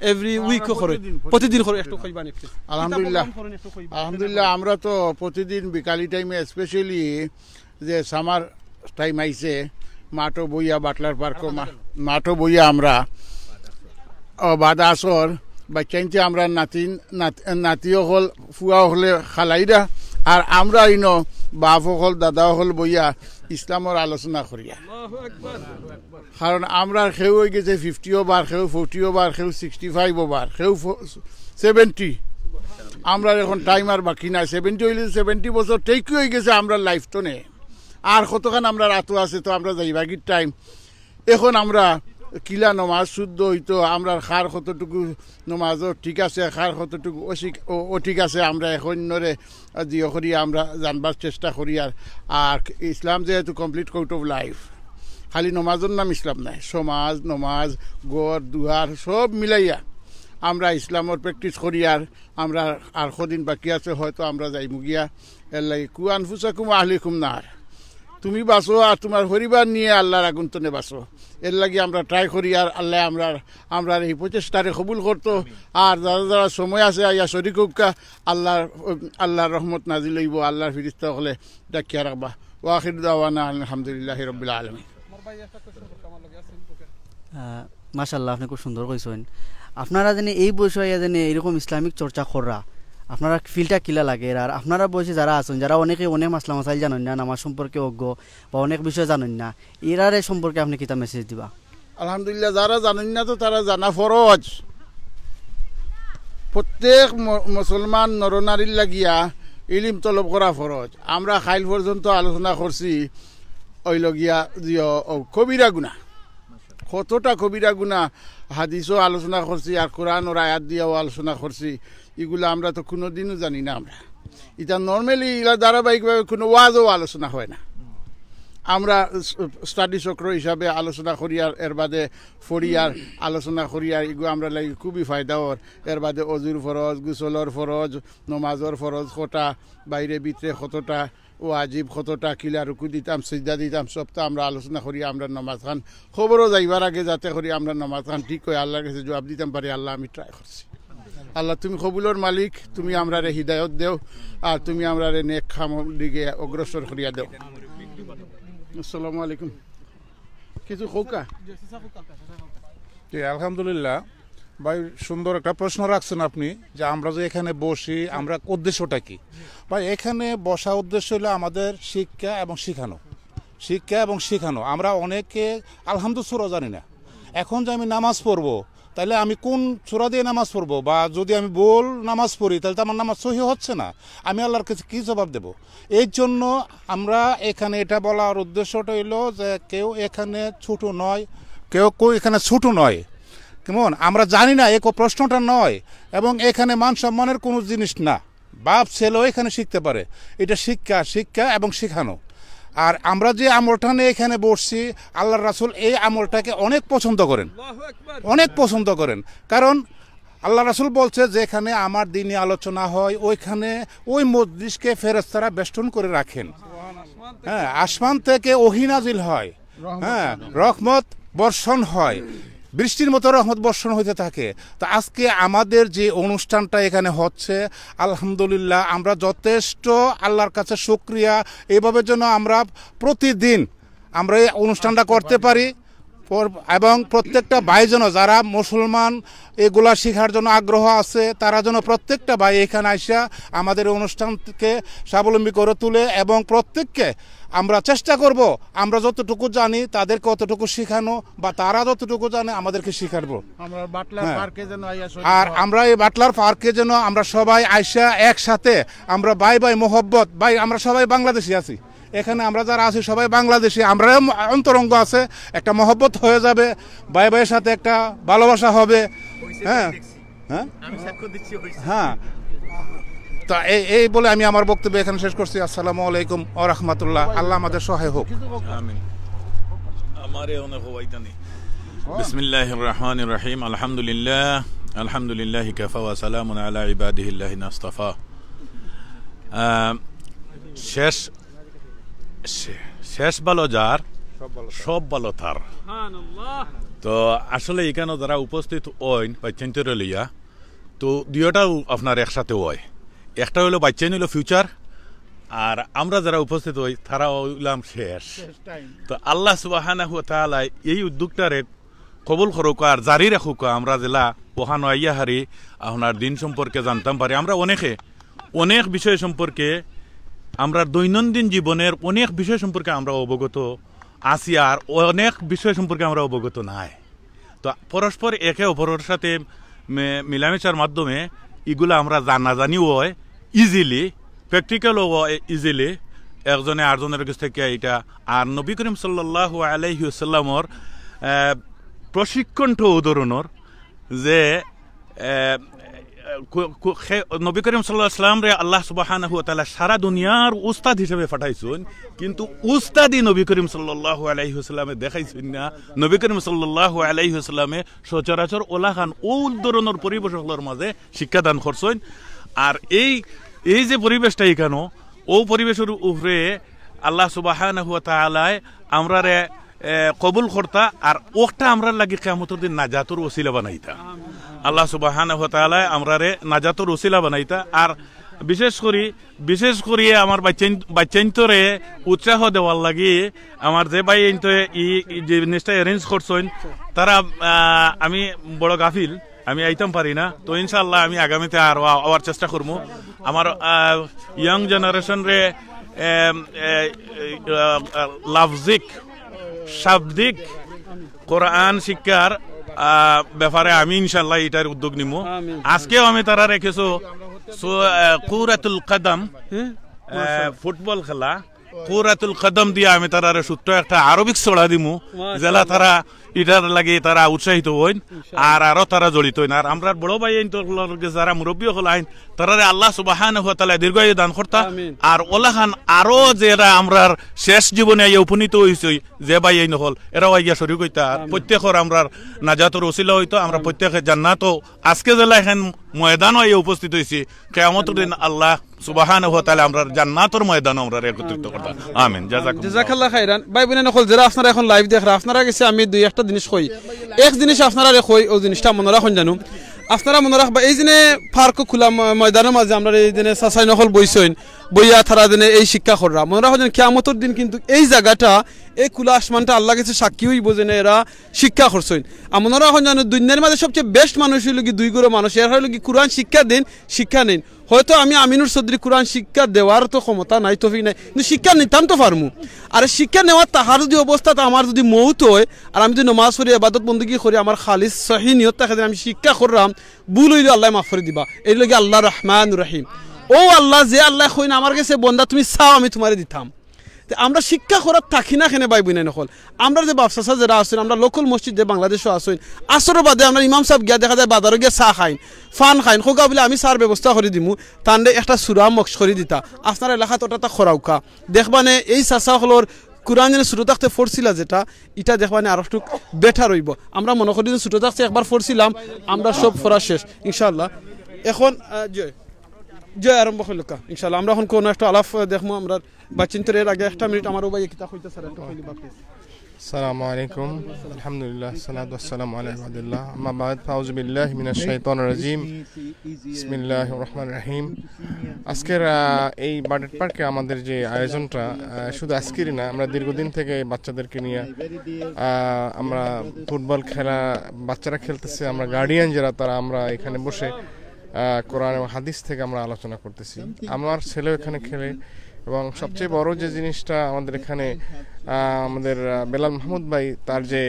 S1: এভরি উইকও করেন? প্রতিদিন করে একটু কইবানি?
S6: আলহামদুলিল্লাহ, আমরা তো প্রতিদিন বিকালি টাইমে, স্পেশালি যে সামার টাইম আইছে, মাঠও বইয়া বাটলার পার্ক মাঠও বইয়া আমরা বাদা আসর বাচ্চাইতে আমরা নাতিও হল, ফুয়া হলে খালাইরা, আর আমরা ইনো বাপ হল, দাদা হল বইয়া ইসলামের আলোচনা করিয়া। কারণ আমরা কেউ হয়ে গেছে 50 ওভার, কেউ 40 ওভার, কেউ 65 ওভার, কেউ 70। আমরা এখন টাইম আর বাকি নাই। 70 হইলে 70 বছর ঠিক হয়ে গেছে আমরা লাইফ তো নেই, আর কতক্ষণ আমরা রাতও আছে, তো আমরা যাইবাগির টাইম। এখন আমরা কিলা নমাজ শুদ্ধ হইতো, আমরা খার কতটুকু নমাজও ঠিক আছে, খার কতটুকু ও ঠিক আছে, আমরা এখন নরে জিও করি আমরা জানবার চেষ্টা করি। আর ইসলাম যেহেতু কমপ্লিট কোর্ট অফ লাইফ, খালি নমাজের নাম ইসলাম নাই, সমাজ, নমাজ, গড়, দুয়ার সব মিলাইয়া আমরা ইসলামের প্র্যাকটিস করি। আর আমরা আর কদিন বাকি আছে, হয়তো আমরা যাইমু গিয়া। এর লাগে কু আনফুসাকুম আহলিকুম নার, তুমি বাঁচো আর তোমার পরিবার নিয়ে আল্লাহর আগুন তনে বাঁচো। এর লাগে আমরা ট্রাই করি, আর আল্লাহ আমরা এই প্রচেষ্টারে কবুল করতো। আর যারা যারা সময় আছে আইয়া শরীক হোকা, আল্লাহর রহমত নাজিল হইব, আল্লাহর ফিরিস্তা হলে ডাকিয়া রাখবা। ওয়াখির দাওয়ানা আলহামদুলিল্লাহি রাব্বিল আলামিন।
S4: মাশাআল্লাহ, আপনি খুব সুন্দর কইছেন। আপনারা জানি এই বয়সে জানি এরকম ইসলামিক চর্চা করা, আপনারা ফিলটা কিলা লাগে? আর আপনারা বয়সে যারা আছেন, যারা অনেক মাসলা মাসাইল জানেন না, নামাজ সম্পর্কে অজ্ঞ বা অনেক বিষয় জানেন না, এরারে সম্পর্কে আপনি কিতা মেসেজ দিবা?
S6: আলহামদুলিল্লাহ, যারা জানেন না তো তারা জানা ফরজ। প্রত্যেক মুসলমান নরনারীর লাগিয়া ইলিম তলব করা ফরজ। আমরা খাইল পর্যন্ত আলোচনা করছি ওই লগিয়া কবিরা গুনাহ, কতটা কবিরা গুনাহ হাদিসও আলোচনা করছি, আর কোরআন ওর আয়াত দিয়েও আলোচনা করছি। এগুলো আমরা তো কোনো দিনও জানি না। আমরা এটা নর্মালি এগুলো ধারাবাহিকভাবে কোনো ওয়াজও আলোচনা হয় না। আমরা স্টাডি চক্র হিসাবে আলোচনা করি, আর এর বাদে ফরিয়ার আলোচনা করি, আর এগুলো আমরা লাগে খুবই ফায়দা ওর। এর বাদে অজুর ফরজ, গুসলর ফরজ, নমাজর ফরজ কটা, বাইরে ভিতরে কতটা, ওয়াজিব কতটা কিলা রুকু দিতাম সিজদা দিতাম সবটা আমরা আলোচনা করি আমরা নামাজ খান খবরও যাইবার আগে যাতে করি আমরা নামাজ খান ঠিক হয় আল্লাহর কাছে জবাব দিতাম পারি আল্লাহ আমি ট্রাই করছি আল্লাহ তুমি কবুলের মালিক তুমি আমরা রে হৃদায়ত দেও আর তুমি আমরা রে নেক খামর দিকে অগ্রসর করিয়া দেও আসসালামু আলাইকুম কিছু খোকা
S7: আলহামদুলিল্লাহ ভাই সুন্দর একটা প্রশ্ন রাখছেন আপনি যে আমরা যে এখানে বসি আমরা উদ্দেশ্যটা কি ভাই এখানে বসা উদ্দেশ্য হলো আমাদের শিক্ষা এবং শেখানো আমরা অনেকে আলহামদুলিল্লাহ সূরা জানি না এখন যে আমি নামাজ পড়বো তাহলে আমি কোন সূরা দিয়ে নামাজ পড়বো বা যদি আমি ভুল নামাজ পড়ি তাহলে তো আমার নামাজ সহি হচ্ছে না আমি আল্লাহর কাছে কী জবাব দেব এই জন্য আমরা এখানে এটা বলার উদ্দেশ্যটা হইলো যে কেউ এখানে ছোট নয় কেউ এখানে ছোট নয় কেমন আমরা জানি না এই প্রশ্নটা নয় এবং এখানে মান সম্মানের কোনো জিনিস না বাপ ছেলেও এখানে শিখতে পারে এটা শিক্ষা এবং শেখানো আর আমরা যে আমলটা নিয়ে এখানে বসছি আল্লাহর রাসূল এই আমলটাকে অনেক পছন্দ করেন কারণ আল্লাহ রাসূল বলছে যেখানে আমার দ্বীনি আলোচনা হয় ওইখানে ওই মজলিসকে ফেরেশতারা বেষ্টন করে রাখেন হ্যাঁ আসমান থেকে ওহী নাজিল হয় হ্যাঁ রহমত বর্ষণ হয় বৃষ্টির মতো রহমত বর্ষণ হইতে থাকে তো আজকে আমাদের যে অনুষ্ঠানটা এখানে হচ্ছে আলহামদুলিল্লাহ আমরা যথেষ্ট আল্লাহর কাছে শুকরিয়া এইভাবে যেন আমরা প্রতিদিন আমরা এই অনুষ্ঠানটা করতে পারি এবং প্রত্যেকটা ভাই যেন যারা মুসলমান এগুলা শেখার জন্য আগ্রহ আছে তারা যেন প্রত্যেকটা ভাই এখানে আইসা আমাদের অনুষ্ঠানকে স্বাবলম্বী করে তুলে এবং প্রত্যেককে আমরা চেষ্টা করব আমরা যতটুকু জানি তাদেরকে অতটুকু শেখানো বা তারা যতটুকু জানে আমাদেরকে শেখাবো আর আমরা এই বাটলার পার্কে যেন আমরা সবাই আইসা একসাথে আমরা ভাই মোহব্বত ভাই আমরা সবাই বাংলাদেশি আছি এখানে আমরা যারা আছি সবাই বাংলাদেশি আমরা অন্তরঙ্গ আছে একটা মহব্বত হয়ে যাবে ভাইয়ের সাথে একটা ভালোবাসা হবে হ্যাঁ তা এই বলে আমি আমার বক্তব্য এখানে শেষ করছি আসসালামু আলাইকুম ওয়া রাহমাতুল্লাহ আল্লাহ আমাদের সহায় হোক
S8: আমিন আমারে অনেক হওয়াইতানি বিসমিল্লাহির রহমানির রহিম আলহামদুলিল্লাহ কাফা ওয়া সালামুন আলা ইবাদিহিল্লাযিনা ইসতাফা শেষ ভালো যার সব ভালো তার তো আসলে এখানে যারা উপস্থিত ওইন বাচ্চাইন্তরে লইয়া তো দুইটাও আপনার একসাথে হয় একটা হইলো বাচ্চাইন হইলো ফিউচার আর আমরা যারা উপস্থিত হই তারা হইলাম শেষ তো আল্লাহ সুবহানাহু ওয়া তাআলা এই উদ্যোগটারে কবুল করুক আর জারি রাখুক আমরা জেলা ওহানো আইয়া হারি আপনার দিন সম্পর্কে জানতাম পারি আমরা অনেক বিষয় সম্পর্কে আমরা দৈনন্দিন জীবনের অনেক বিষয় সম্পর্কে আমরা অবগত আছি আর অনেক বিষয় সম্পর্কে আমরা অবগত নাই তো পরস্পর একে অপরের সাথে মিলামেশার মাধ্যমে এগুলো আমরা জানাজানিও হয় ইজিলি প্র্যাকটিক্যালও হয় ইজিলি একজনে আরেকজনের কাছ থেকে এটা আর নবী করিম সাল্লাল্লাহু আলাইহি ওয়াসাল্লামর প্রশিক্ষণটা উদাহরণের যে নবী করিম সাল্লাল্লাহু আলাইহি ওয়াসাল্লাম রে আল্লাহ সুবহানাহু ওয়া তাআলা সারা দুনিয়ার উস্তাদ হিসেবে পাঠাইছেন কিন্তু উস্তাদি নবী করিম সাল্লাল্লাহু আলাইহি ওয়াসাল্লামে দেখাইছেন না নবী করিম সাল্লাল্লাহু আলাইহি ওয়াসাল্লামে সচরাচর ওলাখান ও ধরনের পরিবেশগুলোর মাঝে শিক্ষাদান করছেন আর এই যে পরিবেশটা এখানে ও পরিবেশের উপরে আল্লাহ সুবহানাহু ওয়া তাআলা আমরারে কবুল করতা আর ওটা আমরা লাগি কিয়ামতের দিন নাজাতুর ওসিলা বানাইতা আল্লাহ সুবহানাহু ওয়া তাআলা আমরারে নাজাতুর ওসিলা বানাইতা আর বিশেষ করে আমার বাচ্চাইন্তরে উৎসাহ দেওয়ার লাগি আমার যে ভাই এই যে জিনিসটা অ্যারেঞ্জ করছেন তারা আমি বড় গাফিল আমি আইতাম পারি না তো ইনশাআল্লাহ আমি আগামীতে আরো আওয়ার চেষ্টা করবো আমার ইয়াং জেনারেশন রে লাফজিক শাব্দিক কোরআন শিক্ষার ব্যাপারে আমি ইনশাআল্লাহ এটার উদ্যোগ নিব আজকেও আমি তারা রেখেছো কুরাতুল কদম ফুটবল খেলা কুরাতুল কদম দিয়ে আমি তারা সূত্র একটা আরবিক ছড়া দিমু জেলা তারা এটার লাগে তারা উৎসাহিত হইন আর আরো তারা জড়িত হইন। আর আমরা বড় ভাই যারা মুরব্বী হল আইন তারা আল্লাহ সুবহানাহু ওয়া তাআলা দীর্ঘায়ু দান করতা। আর ওলাখান আরো যারা আমরার শেষ জীবনে উপনীত হইছে যে ভাই এই নহল এরাও আইয়া শরীক হইতা। প্রত্যেকের আমরার নাজাতের ওসিলা হইতো, আমরা প্রত্যেকে জান্নাত আজকে জেলা এখন ময়দান হয়ে উপস্থিত হয়েছি। কিয়ামতের দিন আল্লাহ সুবহানাহু ওয়া তাআলা আমরার জান্নাতের ময়দান আমরা একত্রিত করতা। আমিন।
S1: জাযাকাল্লাহ খাইরান। ভাই বোন নকল যারা আপনারা এখন লাইভ দেখরা আপনারা কাছে আমি দুই একটা জিনিস কই। এক জিনিস আপনারা কই ও জিনিসটা মনে রাখুন জানো, আপনারা মনে রাখবা এই দিনে পার্ক খোলা ময়দানের মাঝে আমরা এই দিনে সাসাই নকল বইছেন বইয়া তারা দিনে এই শিক্ষা কররা মনে রাখুন কিয়ামতের দিন কিন্তু এই জায়গাটা এই খোলা আসমানটা আল্লাহ কাছে সাক্ষী হইব যে এরা শিক্ষা করছেন। মনে রাখুন জানো দুনিয়ার মাঝে সবচেয়ে বেস্ট মানুষ হইল কি দুই গ্রহ মানুষ, এর হইল কি কোরআন শিক্ষা দেন শিক্ষা নেন। হয়তো আমি আমিনুর চৌধুরী কোরআন শিক্ষা দেওয়ার তো ক্ষমতা নাই, তফিক নাই, কিন্তু শিক্ষা নিতাম তো পারমু। আর শিক্ষা নেওয়ার তাহার যদি অবস্থাটা আমার যদি মৌত হয় আর আমি যদি নমাজ পড়ি ইবাদত বন্দী করি আমার খালিস সহি নিয়ত থাকে আমি শিক্ষা করলাম ভুল হইলে আল্লাহ মাফ করে দিবা। এই লগে আল্লাহ রহমান রহিম ও আল্লাহ যে আল্লাহ কইন আমার কাছে বন্দা তুমি চাও আমি তোমারে দিতাম। আমরা শিক্ষা করার থাকি না কেন ভাই বোনে নকল আমরা যে বাপসা যারা আসেন আমরা লোকাল মসজিদ যে বাংলাদেশও আসেন আসর বাদে আমরা ইমাম সাহেব গিয়া দেখা যায় বাজারে গিয়ে চাহ খাইন ফান খাইন খোকা বলে আমি চার ব্যবস্থা করে দিমু তান্ডে একটা সুরা মক্স করে দিতা আপনার এলাকাত ওটা খরাউকা দেখবানে এই চাষাসকলের কোরআন যেন ছোটো থাকতে পড়ছিলা যেটা এটা দেখবানে আরো একটু বেটার হইব। আমরা মনে করি যে ছোটো থাকতে একবার পড়ছিলাম আমরা সব পড়া শেষ ইনশাল্লাহ। এখন জয় আরম্ভ হইল ইনশাল্লাহ। আমরা এখন কোনো একটা আলাপ দেখবো আমরা বাচ্চিন্তরের আগে একটা মিনিট আমার ভাই কিতা হইতে স্যার একটা হইলি বাপিস।
S9: আসসালামু আলাইকুম আলহামদুলিল্লাহ সালাতু ওয়াসসালামু আলা ইবাদিল্লাহ আম্মা বাদ ফাউযু বিল্লাহি মিনাশ শাইতানির রাজিম বিসমিল্লাহির রহমানির রহিম। আজকের এই বার্থডে পার্কে আমাদের যে আয়োজনটা শুধু আজকেরই না, আমরা দীর্ঘদিন থেকে বাচ্চাদেরকে নিয়ে আমরা ফুটবল খেলা বাচ্চারা খেলতেছে, আমরা গার্ডিয়ান যারা তারা আমরা এখানে বসে কোরআন এবং হাদিস থেকে আমরা আলোচনা করতেছি। আমার ছেলেও এখানে খেলে এবং সবচেয়ে বড় যে জিনিসটা আমাদের এখানে আমাদের বেলাল মাহমুদ ভাই তার যে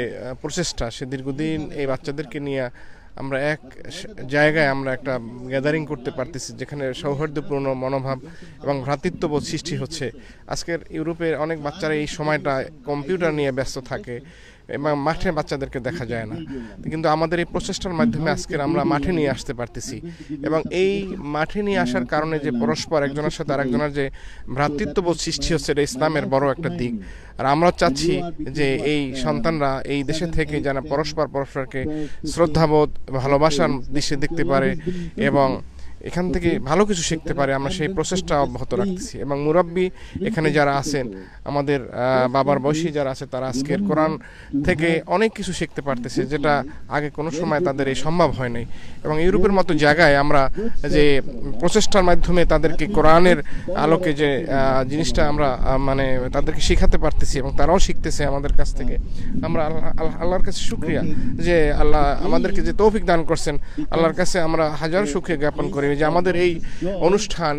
S9: প্রচেষ্টা সে দীর্ঘদিন এই বাচ্চাদেরকে নিয়ে আমরা এক জায়গায় আমরা একটা গ্যাদারিং করতে পারতেছি যেখানে সৌহার্দ্যপূর্ণ মনোভাব এবং ভ্রাতৃত্ববোধ সৃষ্টি হচ্ছে। আজকের ইউরোপের অনেক বাচ্চারা এই সময়টা কম্পিউটার নিয়ে ব্যস্ত থাকে এবং মাঠে বাচ্চাদেরকে দেখা যায় না, কিন্তু আমাদের এই প্রচেষ্টার মাধ্যমে আজকের আমরা মাঠে নিয়ে আসতে পারতেছি এবং এই মাঠে নিয়ে আসার কারণে যে পরস্পর একজনের সাথে আরেকজনের যে ভ্রাতৃত্ববোধ সৃষ্টি হচ্ছে এটা ইসলামের বড় একটা দিক। আর আমরা চাচ্ছি যে এই সন্তানরা এই দেশে থেকে যেন পরস্পরকে শ্রদ্ধাবোধ ভালোবাসার দৃশ্যে দেখতে পারে এবং এখান থেকে ভালো কিছু শিখতে পারে, আমরা সেই প্রসেসটা অব্যাহত রাখতেছি। এবং মুরাব্বি এখানে যারা আছেন আমাদের বাবার বয়সী যারা আছে তারা আজকের কোরআন থেকে অনেক কিছু শিখতে পারতেছে যেটা আগে কোনো সময় তাদের এই সম্ভব হয় নাই। এবং ইউরোপের মতো জায়গায় আমরা যে প্রচেষ্টার মাধ্যমে তাদেরকে কোরআনের আলোকে যে জিনিসটা আমরা মানে তাদেরকে শেখাতে পারতেছি এবং তারাও শিখতেছে আমাদের কাছ থেকে। আমরা আল্লাহর কাছে শুকরিয়া যে আল্লাহ আমাদেরকে যে তৌফিক দান করছেন, আল্লাহর কাছে আমরা হাজার শুকরিয়া জ্ঞাপন করি যে আমাদের এই অনুষ্ঠান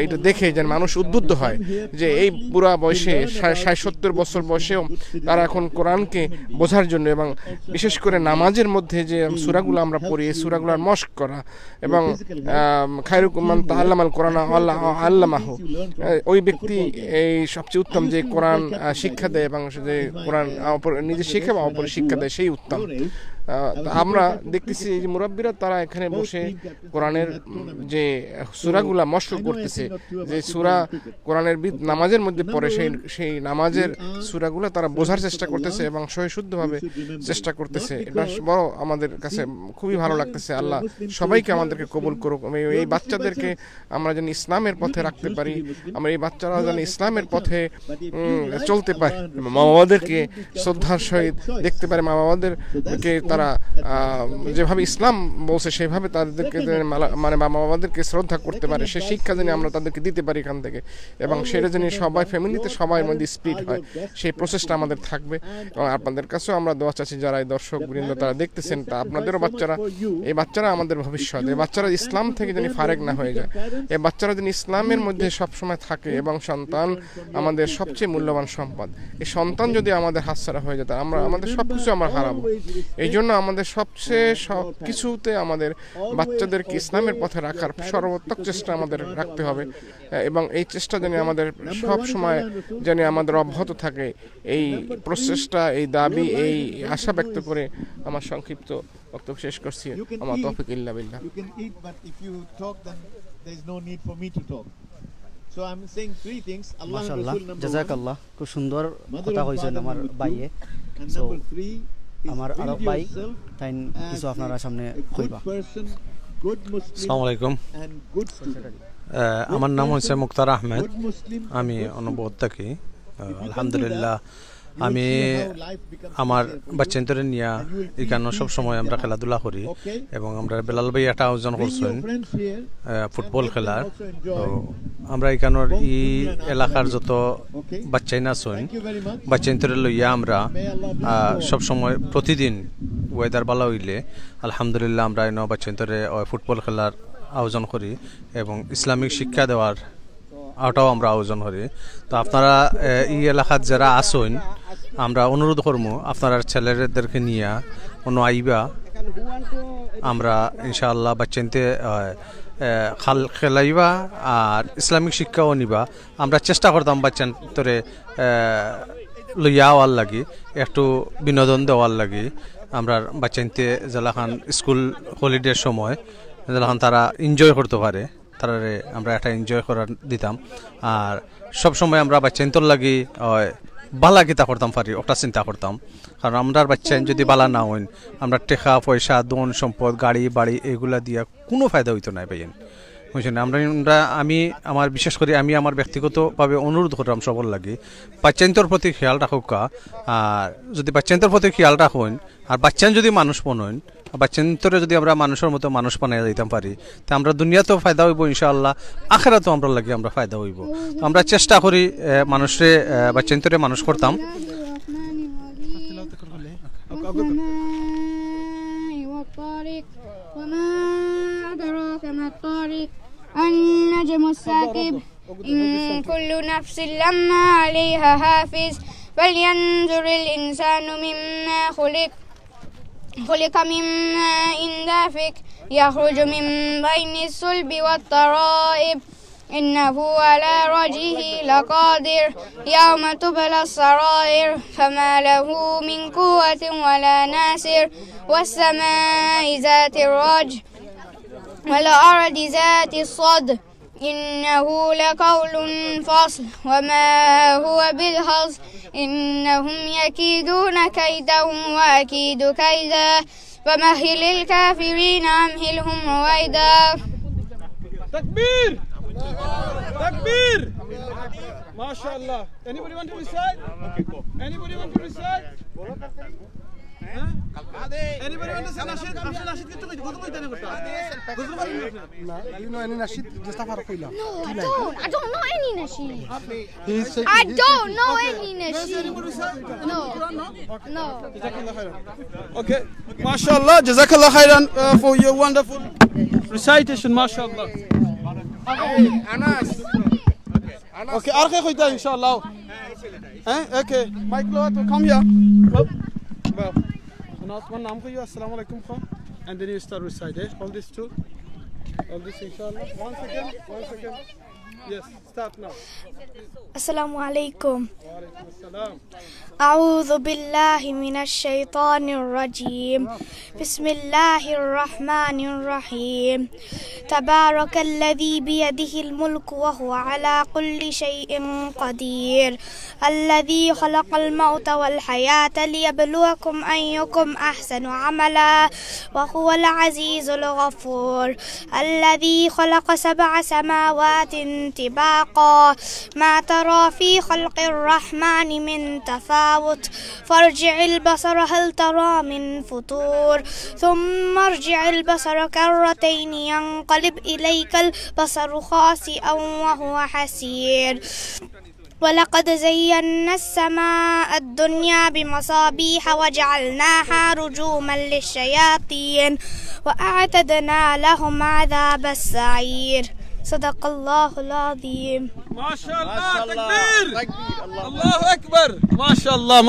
S9: এটা দেখে যেন মানুষ উদ্বুদ্ধ হয় যে এই বুড়া বয়সে ৬০-৭০ বছর বয়সেও তারা এখন কোরআনকে বোঝার জন্য এবং বিশেষ করে নামাজের মধ্যে যে সূরাগুলো আমরা পড়ি এই সূরাগুলোর মশক করা এবং খায়রুকুম মান তাআল্লামাল কোরআন আল্লামাহু, ওই ব্যক্তি এই সবচেয়ে উত্তম যে কোরআন শিক্ষা দেয় এবং যে কোরআন নিজে শিখে বা অপরে শিক্ষা দেয় সেই উত্তম। আমরা দেখতেছি এই যে মুরাব্বিরা তারা এখানে বসে কোরআনের যে সূরাগুলা মশক করতেছে, যে সূরা কোরআনের নামাজের মধ্যে পড়ে সেই নামাজের সূরাগুলা তারা বোঝার চেষ্টা করতেছে এবং সহিশুদ্ধভাবে চেষ্টা করতেছে। এটা বড় আমাদের কাছে খুবই ভালো লাগতেছে। আল্লাহ সবাইকে আমাদেরকে কবুল করুক। এই বাচ্চাদেরকে আমরা যেন ইসলামের পথে রাখতে পারি, আমরা এই বাচ্চারা যেন ইসলামের পথে চলতে পারে, মা বাবাদেরকে শ্রদ্ধার সহিত দেখতে পারে, মা বাবাদেরকে তারা যেভাবে ইসলাম বলছে সেভাবে তাদেরকে মানে মা বাবাদেরকে শ্রদ্ধা করতে পারে, সে শিক্ষা যেন আমরা তাদেরকে দিতে পারি এখান থেকে এবং সেটা যেন সবাই ফ্যামিলিতে সবাই মধ্যে স্প্লিট হয় সেই প্রসেসটা আমাদের থাকবে। এবং আপনাদের কাছেও আমরা দোয়া চাচ্ছি যারা এই দর্শক বৃন্দ তারা দেখতেছেন, তা আপনাদেরও বাচ্চারা, এই বাচ্চারা আমাদের ভবিষ্যৎ, এই বাচ্চারা ইসলাম থেকে যেন ফারেক না হয়ে যায়, এই বাচ্চারা যেন ইসলামের মধ্যে সবসময় থাকে এবং সন্তান আমাদের সবচেয়ে মূল্যবান সম্পদ। এই সন্তান যদি আমাদের হাতছাড়া হয়ে যায় আমরা আমাদের সবকিছু আমরা হারাবো। এই জন্য জন্য আমাদের সবচেয়ে সব কিছুতে আমাদের বাচ্চাদেরকে ইসলামের পথে রাখার সর্বোত্তম চেষ্টা আমাদের রাখতে হবে এবং এই চেষ্টা যেন আমাদের সব সময় যেন আমাদের অব্যাহত থাকে এই প্রচেষ্টা এই দাবি এই আশা ব্যক্ত করে আমার সংক্ষিপ্ত বক্তব্য শেষ করছি আমার তৌফিক ইল্লা বিল্লাহ
S10: So I'm saying three things. Allah and
S4: মাশাআল্লাহ
S10: Rasul number
S4: জাযাকাল্লাহ
S10: one.
S4: খুব সুন্দর
S10: Mother
S4: কথা
S10: and
S4: কইছেন
S10: father
S4: আমার
S10: number two.
S4: ভাইয়ে
S10: And
S4: So,
S10: number three is
S4: আমার
S10: build
S4: আরব ভাই
S10: yourself
S4: তাই
S10: as
S4: কিছু আপনারা সামনে
S10: a good
S4: কইবা
S10: person, good Muslim
S11: আসসালামু আলাইকুম
S10: and good student.
S11: আমার নাম হচ্ছে মুক্তার আহমেদ
S10: Good Muslim and
S11: আমি
S10: good
S11: অনুভব
S10: student.
S11: থাকি
S10: If you can do
S11: আলহামদুলিল্লাহ
S10: that, you will
S11: আমি
S10: see how life becomes
S11: আমার
S10: easier for you.
S11: বাচ্চাদের নিয়ে
S10: And you will feel
S11: এখানে সব
S10: peace
S11: সময়
S10: in
S11: আমরা
S10: your
S11: খেলাধুলা
S10: heart.
S11: করি
S10: Okay?
S11: এবং আমরা বেলাল ভাই একটা আয়োজন
S10: Bring
S11: করছেন
S10: your friends here
S11: football
S10: and let them
S11: খেলার
S10: also
S11: তো
S10: enjoy.
S11: আমরা এখানের
S10: both
S11: এই
S10: dunya and
S11: এলাকার
S10: akhirah.
S11: যত
S10: Okay?
S11: বাচ্চাই না আছেন
S10: Thank you very much.
S11: বাচ্চাইন্তরে লইয়া আমরা
S10: May Allah bless you all.
S11: সব সময় প্রতিদিন ওয়েদার ভালো হইলে আলহামদুলিল্লাহ আমরা এনে বাচ্চাইন্তরে ফুটবল খেলার আয়োজন করি এবং ইসলামিক শিক্ষা দেওয়ার ওটাও আমরা আয়োজন করি তো আপনারা এই এলাকাত যারা আসেন আমরা অনুরোধ করবো আপনারা ছেলেদেরকে নিয়ে অন্য আইবা আমরা ইনশাআল্লাহ বাচ্চাইতে খাল খেলাইবা আর ইসলামিক শিক্ষাও নিবা আমরা চেষ্টা করতাম বাচ্চান্তরে লইয়া আওয়ার লাগি একটু বিনোদন দেওয়ার লাগি আমরা বাচ্চাইতে যেলাখান স্কুল হলিডের সময় যেলাখান তারা এনজয় করতে পারে তারারে আমরা একটা এনজয় করার দিতাম আর সব সময় আমরা বাচ্চাইন্তর লাগি বালা কিতা করতাম পারি ওটা চিন্তা করতাম কারণ আমরা বাচ্চা যদি বালা না হইন আমরা টেকা পয়সা দন সম্পদ গাড়ি বাড়ি এগুলা দিয়া কোনো ফায়দা হইতো না পাইন বুঝছেন আমরা আমি আমার বিশেষ করে আমি আমার ব্যক্তিগতভাবে অনুরোধ করলাম সবর লাগে বাচ্চাইন্তর প্রতি খেয়াল রাখুক আর যদি বাচ্চাইন্তর প্রতি খেয়াল রাখুন আর বাচ্চান যদি মানুষ বনইন বাচ্চান্তরে যদি আমরা মানুষের মতো মানুষ বানাই দিতাম পারি তা আমরা দুনিয়াতেও ফায়দা হইব ইনশাআল্লাহ আখিরাতেও আমরা লাগে আমরা ফায়দা হইব আমরা চেষ্টা করি মানুষরে বাচ্চান্তরে মানুষ করতাম
S12: النجم الثاقب إن كل نفس لما عليها حافظ فلينظر الإنسان مما خلق من ماء دافق يخرج من بين الصلب والترائب إنه على رجعه لقادر يوم تبلى السرائر فما له من قوة ولا ناصر والسماء ذات الرجع والأرض ذات الصدع إنه لقول فصل وما هو بالهزل إنهم يكيدون كيدا وأكيد كيدا فمهل الكافرين أمهلهم رويدا
S1: Takbir! Takbir! MashaAllah. Anybody want to recite? Anybody want to recite? Anybody want to say Nashid? Nashid kitu koi gozo koi tane korta. Gozo koi na. You know any Nashid? Just afar koila.
S12: No, I don't know any Nasheed. I don't know any Nasheed. No.
S1: Okay. MashaAllah. Jazakallah khairan for your wonderful recitation. MashaAllah.
S9: Anas.
S1: Okay. Arke koita inshallah. Okay. Mike Lord, come here. Well. One naam koi assalamu alaikum khan. And then you start reciting. All this too. All this inshallah. One second. Yes, start now.
S12: Assalamu alaikum.
S1: Wa alaikum assalam.
S12: أعوذ بالله من الشيطان الرجيم بسم الله الرحمن الرحيم تبارك الذي بيده الملك وهو على كل شيء قدير الذي خلق الموت والحياة ليبلوكم أيكم أحسن عملا وهو العزيز الغفور الذي خلق 7 سماوات طباقا ما ترى في خلق الرحمن من تفاوت فارجع البصر هل ترى من فطور ثم ارجع البصر كرتين ينقلب إليك البصر خاسئا وهو حسير ولقد زينا السماء الدنيا بمصابيح وجعلناها رجوما للشياطين وأعتدنا لهم عذاب السعير صدق الله العظيم
S1: MashaAllah. Takbir. Allahu Akbar.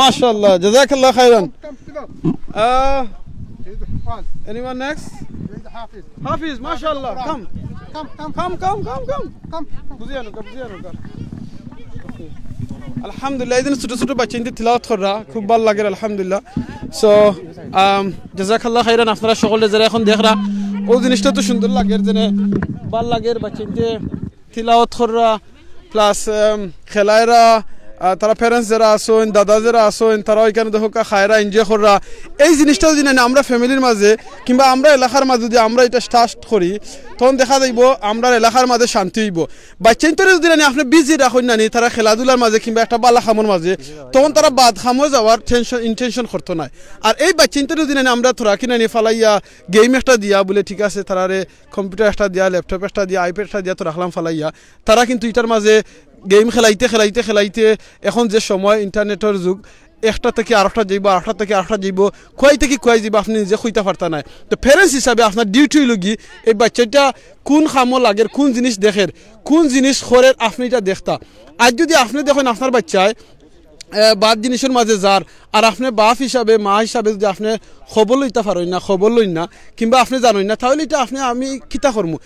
S1: MashaAllah. Jazakallah khairan. Anyone next? Hafiz, mashallah. Come. Buziano. Alhamdulillah, idin ছোট বাচ্চা ইনতে তিলাওয়াত করা খুব ভালো লাগে আলহামদুলিল্লাহ। So জাযাকাল্লাহ খাইরান, আপনারা সকলে যারা এখন দেখরা ও জিনিসটা তো সুন্দর লাগে, জেনে ভালো লাগে বাচ্চা ইনতে তিলাওয়াত করা প্লাস খেলায়রা তারা প্যারেন্টস যারা আসেন, দাদা যারা আসেন, তারা ওইখানে দেখো খায়রা এনজয় করা। এই জিনিসটা যদি না আমরা ফ্যামিলির মাঝে কিংবা আমরা এলাকার মাঝে যদি আমরা এটা স্টার্ট করি, তখন দেখা যাইব আমরা এলাকার মাঝে শান্তি হইব। বাচ্চাইন্তরে যদি না আপনি বিজি রাখুন না তারা খেলাধুলার মাঝে কিংবা একটা বালা খামোর মাঝে, তখন তারা বাদ খামো যাওয়ার ইন্টেনশন করতো না। আর এই বাচ্চাইন্তরে যদি না আমরা তোরা কিনা নিয়ে ফালাইয়া গেম একটা দিয়া বলে ঠিক আছে, তারারে কম্পিউটার একটা দিয়া, ল্যাপটপ একটা দিয়া, আইপ্যাড একটা দিয়া তো রাখলাম ফালাইয়া, তারা কিন্তু এটার মাঝে গেম খেলাইতে এখন যে সময় ইন্টারনেটের যুগ, একটা থেকে আরেকটা যাইব, আরেকটা থেকে আরেকটা যাইব, খুয়াই থেকে খুয়াই যাইব, আপনি নিজে খুঁজতে পারতা নাই। তো প্যারেন্টস হিসাবে আপনার ডিউটি লগি এই বাচ্চাটা কোন খামো লাগের, কোন জিনিস দেখের, কোন জিনিস খরের, আপনি এটা দেখতা। আজ যদি আপনি দেখেন আপনার বাচ্চায় বাদ জিনিসের মাঝে যার, আর আপনি বাপ হিসাবে মা হিসাবে যদি আপনি খবর লইতে পারেন না, খবর লইন না কিংবা আপনি জানেন না, তাহলে এটা আমি কিতা করবো।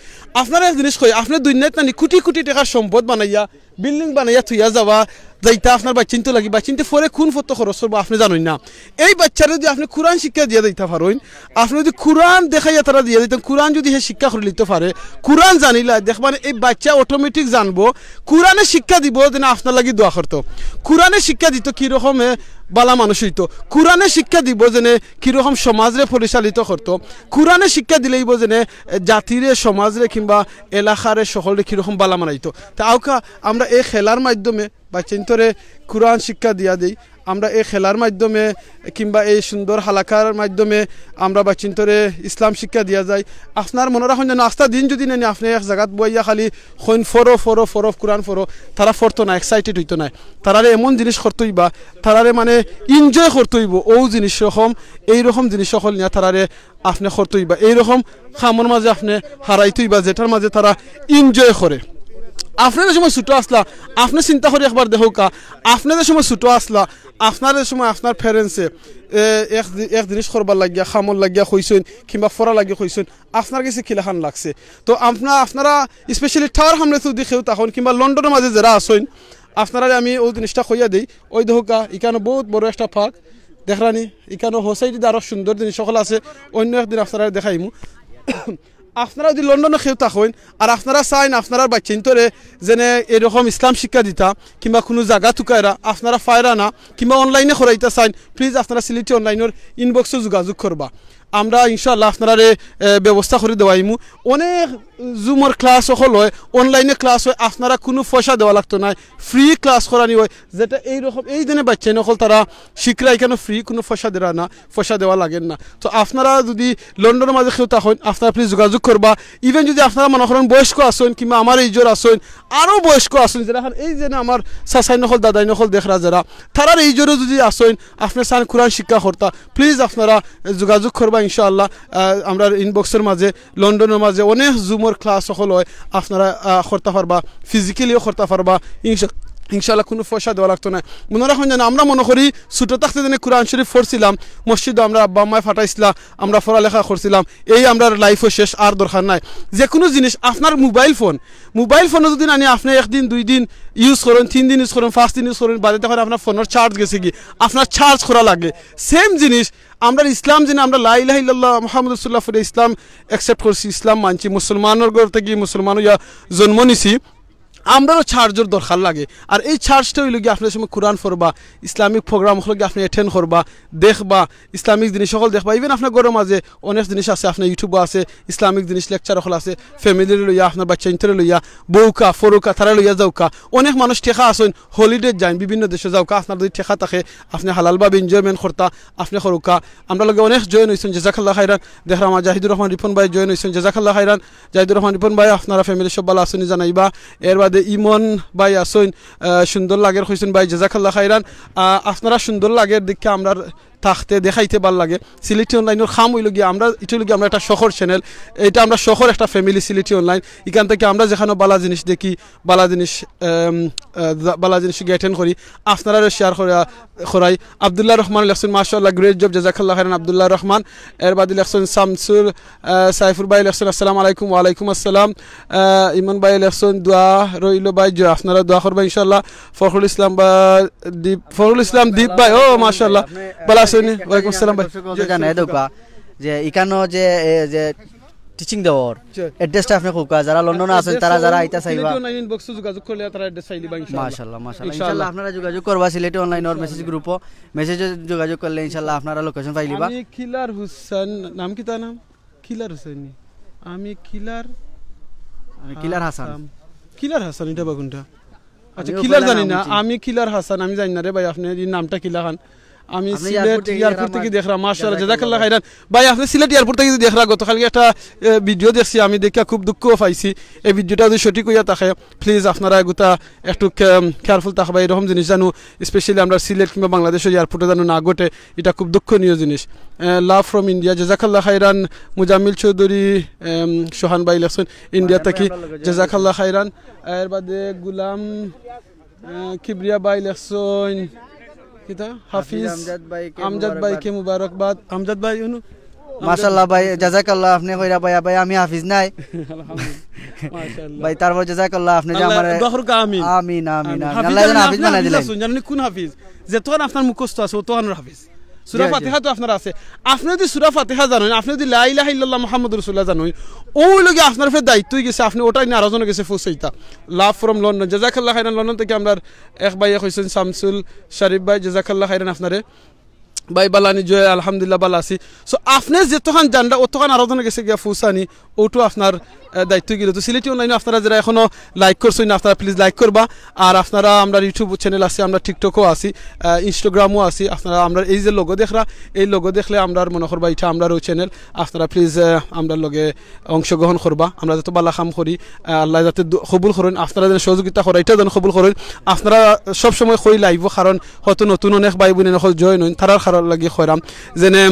S1: আপনারা এক জিনিস কই, আপনি দুনিয়াত নানি কোটি টাকার সম্পদ বানাইয়া বিল্ডিং বানাইয়া থুইয়া যাওয়া যাইতা আপনার বাচ্চিনতে লাগি, বাচ্চিনতে পরে কোন ফটো খরচ করবো আপনি জানেন না। এই বাচ্চারা যদি আপনি কোরআন শিক্ষা দিয়ে দিতে পারেন, আপনি যদি কোরআন দেখাইয়া তারা দিয়ে দিতেন, কোরআন যদি সে শিক্ষা করে নিতে পারে, কোরআন জানিলা দেখবেন এই বাচ্চা অটোমেটিক জানবো, কোরআনে শিক্ষা দিব যেন আপনার লাগি দোয়া করতো, কোরআনে শিক্ষা দিত কীরকমে বালা মানুষ হইতো, কোরআনে শিক্ষা দিব যেন কীরকম সমাজরে পরিচালিত করতো, কোরআনে শিক্ষা দিলেইব যেন জাতিরে সমাজরে কিংবা এলাকারে সকলে কীরকম বালা মানাইতো। তা আউকা আমরা এই খেলার মাধ্যমে বাচ্চাইন্তরে কোরআন শিক্ষা দিয়া দিই, আমরা এই খেলার মাধ্যমে কিংবা এই সুন্দর হালাকার মাধ্যমে আমরা বাচ্চিন্তরে ইসলাম শিক্ষা দিয়া যায়। আপনার মনে রাখুন যেন আস্তা দিন যদি নেন আপনি এক জায়গাত বইয়া খালি হইন ফরো কোরআন ফরো, তারা ফরতো না, এক্সাইটেড হইতো না, তারারে এমন জিনিস করতেই বা তারারে মানে এনজয় করতেইব, ও জিনিস রকম এইরকম জিনিস সকল নিয়ে তারারে আপনি করতেই বা এইরকম খামর মাঝে আপনি হারাইতেই বা যেটার মাঝে তারা এনজয় করে। আপনাদের সময় ছুটো আসলা, আপনি চিন্তা করে একবার দেখো কা, আপনাদের সময় ছুটো আসলা, আপনাদের সময় আপনার প্যারেন্টসে এক জিনিস করবার লাগিয়া খামর লাগিয়া হইছেন কিংবা ফরা লাগিয়া হইছেন, আপনার কাছে কিলাখান লাগছে। তো আপনারা স্পেশালি টাওয়ার হামলে তো দেখেও তখন কিংবা লন্ডনের মাঝে যারা আসেন, আপনারা আমি ওই জিনিসটা কইয়া দিই, ওই দেখো কা এখানে বহুত বড় একটা পার্ক দেখরানি, এখানে হোসাইটিতে আরও সুন্দর জিনিস সকল আছে, অন্য একদিন আপনারা দেখাইমু। আপনারা যদি লন্ডনে খেউ থাকেন আর আপনারা চাইন আপনারা বাচ্চিন্তরে যেনে এরকম ইসলাম শিক্ষা দিতা কিংবা কোনো জায়গা থুকাইরা আপনারা ফায়রা না কিংবা অনলাইনে করাইতে চাইন, প্লিজ আপনারা সিলেটি অনলাইনের ইনবক্সে যোগাযোগ করবা, আমরা ইনশাআল্লাহ আপনারা ব্যবস্থা করে দেওয়াইমু। অনেক জুমর ক্লাস সকল হয়, অনলাইনে ক্লাস হয়, আপনারা কোনো পয়সা দেওয়া লাগতো না, ফ্রি ক্লাস করানি হয়, যেটা এইরকম এই দিনে বাচ্চা নকল তারা শিখরা এখানে ফ্রি, কোনো পয়সা দেওয়া না, পয়সা দেওয়া লাগেন না। তো আপনারা যদি লন্ডনের মাঝে কেউ থাকেন আপনারা প্লিজ যোগাযোগ করবা। ইভেন যদি আপনারা মনে করেন বয়স্ক আসেন কিংবা আমার এই জোর আসেন, আরও বয়স্ক আসেন যারা এই যে আমার চাচাই নকল দাদাই নকল দেখরা যারা, তারার এই জোরে যদি আসেন আপনার চান কোরআন শিক্ষা করতা, প্লিজ আপনারা যোগাযোগ করবা ইনশাআল্লাহ। আমরা ইনবক্সের মাঝে লন্ডনের মাঝে অনেক জুমর ক্লাস সকল হয়, আপনারা করতে পারবা, ফিজিক্যালিও করতে পারবা ইনশাআল্লাহ, কোনো পয়সা দেওয়া লাগতো না। মনে রাখুন যেন আমরা মনে করি ছোটো থাকতে যেন কোরআন শরীফ পড়ছিলাম, মসজিদে আমরা আব্বা আম্মায় ফাটাইছিলাম, আমরা পড়ালেখা করছিলাম, এই আমরা লাইফও শেষ, আর দরকার নাই। যে কোনো জিনিস আপনার মোবাইল ফোনে যদি আনি আপনি একদিন 2 দিন ইউজ করেন, 3 দিন ইউজ করেন, 5 দিন ইউজ করেন, বাদে তখন আপনার ফোনের চার্জ গেছে কি, আপনার চার্জ করা লাগে। সেম জিনিস আমরা ইসলাম যেন আমরা লা ইলাহা ইল্লাল্লাহ মুহাম্মদ রাসূলুল্লাহ ফর ইসলাম অ্যাকসেপ্ট করছি, ইসলাম মানছি, মুসলমানের ঘর থেকে মুসলমান হইয়া জন্ম নিছি, আমরাও চার্জের দরকার লাগে। আর এই চার্জটা হইল গিয়ে আপনার সময় কোরআন পড়বা, ইসলামিক প্রোগ্রাম হলো গিয়ে আপনি অ্যাটেন্ড করবা, দেখবা, ইসলামিক জিনিস সকল দেখবা। ইভেন আপনার ঘরের মাঝে অনেক জিনিস আছে, আপনার ইউটিউবে আছে ইসলামিক জিনিস লেকচার সকল আছে, ফ্যামিলির লইয়া আপনার বাচ্চা ইন্তরে লইয়া বউকা ফরুকা তারা লইয়া যাওকা। অনেক মানুষ ঠেকা আসেন হলিডে যান বিভিন্ন দেশে যাওকা, আপনার যদি ঠেকা থাকে আপনি হালালভাবে এনজয়মেন্ট করতা আপনি করুকা। আমরা লগে অনেক জয়েন হয়েছেন, জাযাকাল্লাহ খাইরান। দেখলাম আমার জাহিদুর রহমান রিপন ভাই জয়েন হয়েছেন, জাযাকাল্লাহ খাইরান। জাহিদুর রহমান রিপন ভাই আপনারা ফ্যামিলির সব ভালো আসেনি জানাইবা। এর বাদে ইমন ভাই আসেন, সুন্দর লাগের হয়েছেন ভাই, জাযাকাল্লাহ খাইরান। আপনারা সুন্দর লাগের দেখে আমরা থাকতে দেখাইতে ভাল লাগে সিলেটি অনলাইনের খাম হইল গিয়ে আমরা এটা হইল গিয়ে আমরা একটা শহর চ্যানেল এটা আমরা শহর একটা ফ্যামিলি সিলেটি অনলাইন এখান থেকে আমরা যেখানে বালা জিনিস দেখি বালা জিনিস অ্যাটেন্ড করি আপনারা শেয়ার করাই আব্দুল্লাহ রহমান লেখছেন মাশাআল্লাহ গ্রেট জব জাযাকাল্লাহ খাইরান আব্দুল্লাহ রহমান এর বাদে লেখছেন শামসুল সাইফুর ভাই লেখছেন আসসালামু আলাইকুম ওয়া আলাইকুম আসসালাম ইমন ভাই লেখছেন দোয়া রইল ভাই আপনারা দোয়া করবেন ইনশাআল্লাহ ফখরুল ইসলাম দীপ ভাই ও মাশাআল্লাহ ভালো আছেন ওয়ালাইকুম আসসালাম ভাই
S4: জানাই দোকা যে ইকানো যে টিচিং দেওয়ার অ্যাড্রেসটা আপনি কোকা যারা লন্ডনে আছেন তারা যারা আইতা চাইবা
S1: ইনবক্সে যোগাযোগ করলে তারা অ্যাড্রেস চাইলি বা
S4: মাশাআল্লাহ ইনশাআল্লাহ আপনারা যোগাযোগ করবা সিলেটি অনলাইনের মেসেজ গ্রুপও মেসেজে যোগাযোগ করলে ইনশাআল্লাহ আপনারা লোকেশন পাইলিবা
S1: আমি খিলার হোসেন নাম কি তার নাম খিলার হোসেন আমি খিলার হাসান এটা বাগুনটা আচ্ছা খিলার জানি না আমি খিলার হাসান আমি জানি না রে ভাই আপনি এই নামটা খিলা খান আমি সিলেট এয়ারপোর্ট থেকে দেখলাম মাশাআল্লাহ জাযাকাল্লাহ খাইরান ভাই আপনি সিলেট এয়ারপোর্ট থেকে দেখলাম গতকালকে একটা ভিডিও দেখছি আমি দেখে খুব দুঃখ পাইছি এই ভিডিওটা যদি সঠিক হইয়া থাকে প্লিজ আপনারা এগুতা একটু কেয়ারফুল থাকবা এরকম জিনিস জানো স্পেশালি আমরা সিলেট কিংবা বাংলাদেশের এয়ারপোর্টে জানো না ঘটে এটা খুব দুঃখনীয় জিনিস লাভ ফ্রম ইন্ডিয়া জাযাকাল্লাহ খাইরান মুজাম্মিল চৌধুরী সোহান ভাই লেখছেন ইন্ডিয়া থেকে জাযাকাল্লাহ খাইরান এর বাদে গুলাম কিবরিয়া ভাই লেখছেন কিতা হাফিজ আমজাদ ভাই কে মুবারকবাদ আমজাদ ভাই
S4: মাশাআল্লাহ ভাই জাযাকাল্লাহ আপনি কইরা ভাই আমি হাফিজ নাই মাশাআল্লাহ ভাই তারপর জাযাকাল্লাহ আপনি যে আমারে আমিন আল্লাহ যেন হাফিজ বানাই দিলেন
S1: জানেন কোন হাফিজ যে তখন আপনার মুখস্থ আছে তখন হাফিজ সূরা ফাতিহা তো আপনার আছে আপনি যদি সূরা ফাতিহা জানেন আপনি যদি লা ইলাহা ইল্লাল্লাহ মুহাম্মাদুর রাসূলুল্লাহ জানেন ওই লগে আপনার ফের দায়িত্ব হয়ে গেছে আপনি ওটাই না আরজনে গেছে ফুসাইতা লাভ ফ্রম লন্ডন জাযাকাল্লাহ খাইরান লন্ডন থেকে আমরা এক ভাই কইছেন শামসুল শরীফ ভাই জাযাকাল্লাহ খাইরান আপনারে ভাই বালানি জয় আলহামদুলিল্লাহ ভালো আছি সো আপনি যতক্ষণ জানটা অতক্ষণ আরজনে গেছে গিয়া ফুসানি ওটো আপনার দায়িত্ব গেল তো সিলেটি অনলাইনে আপনারা যারা এখনো লাইক করছেন আপনারা প্লিজ লাইক করবা আর আপনারা আমরা ইউটিউব চ্যানেল আছে আমরা টিকটকও আছি ইনস্টাগ্রামও আছি আপনারা আমরা এই যে লোগো দেখরা এই লোগো দেখলে আমরা মনে করবা এটা আমরারও চ্যানেল আপনারা প্লিজ আমরা লগে অংশগ্রহণ করবা আমরা যত বালা কাম করি আল্লাহ যাতে কবুল করেন আপনারা যেন সহযোগিতা করা এটা যেন কবুল করেন আপনারা সবসময় কই লাইব কারণ হয়তো নতুন অনেক ভাই বোন জয়েন হইন তারার খারাপ লাগি খয়রাম যেনে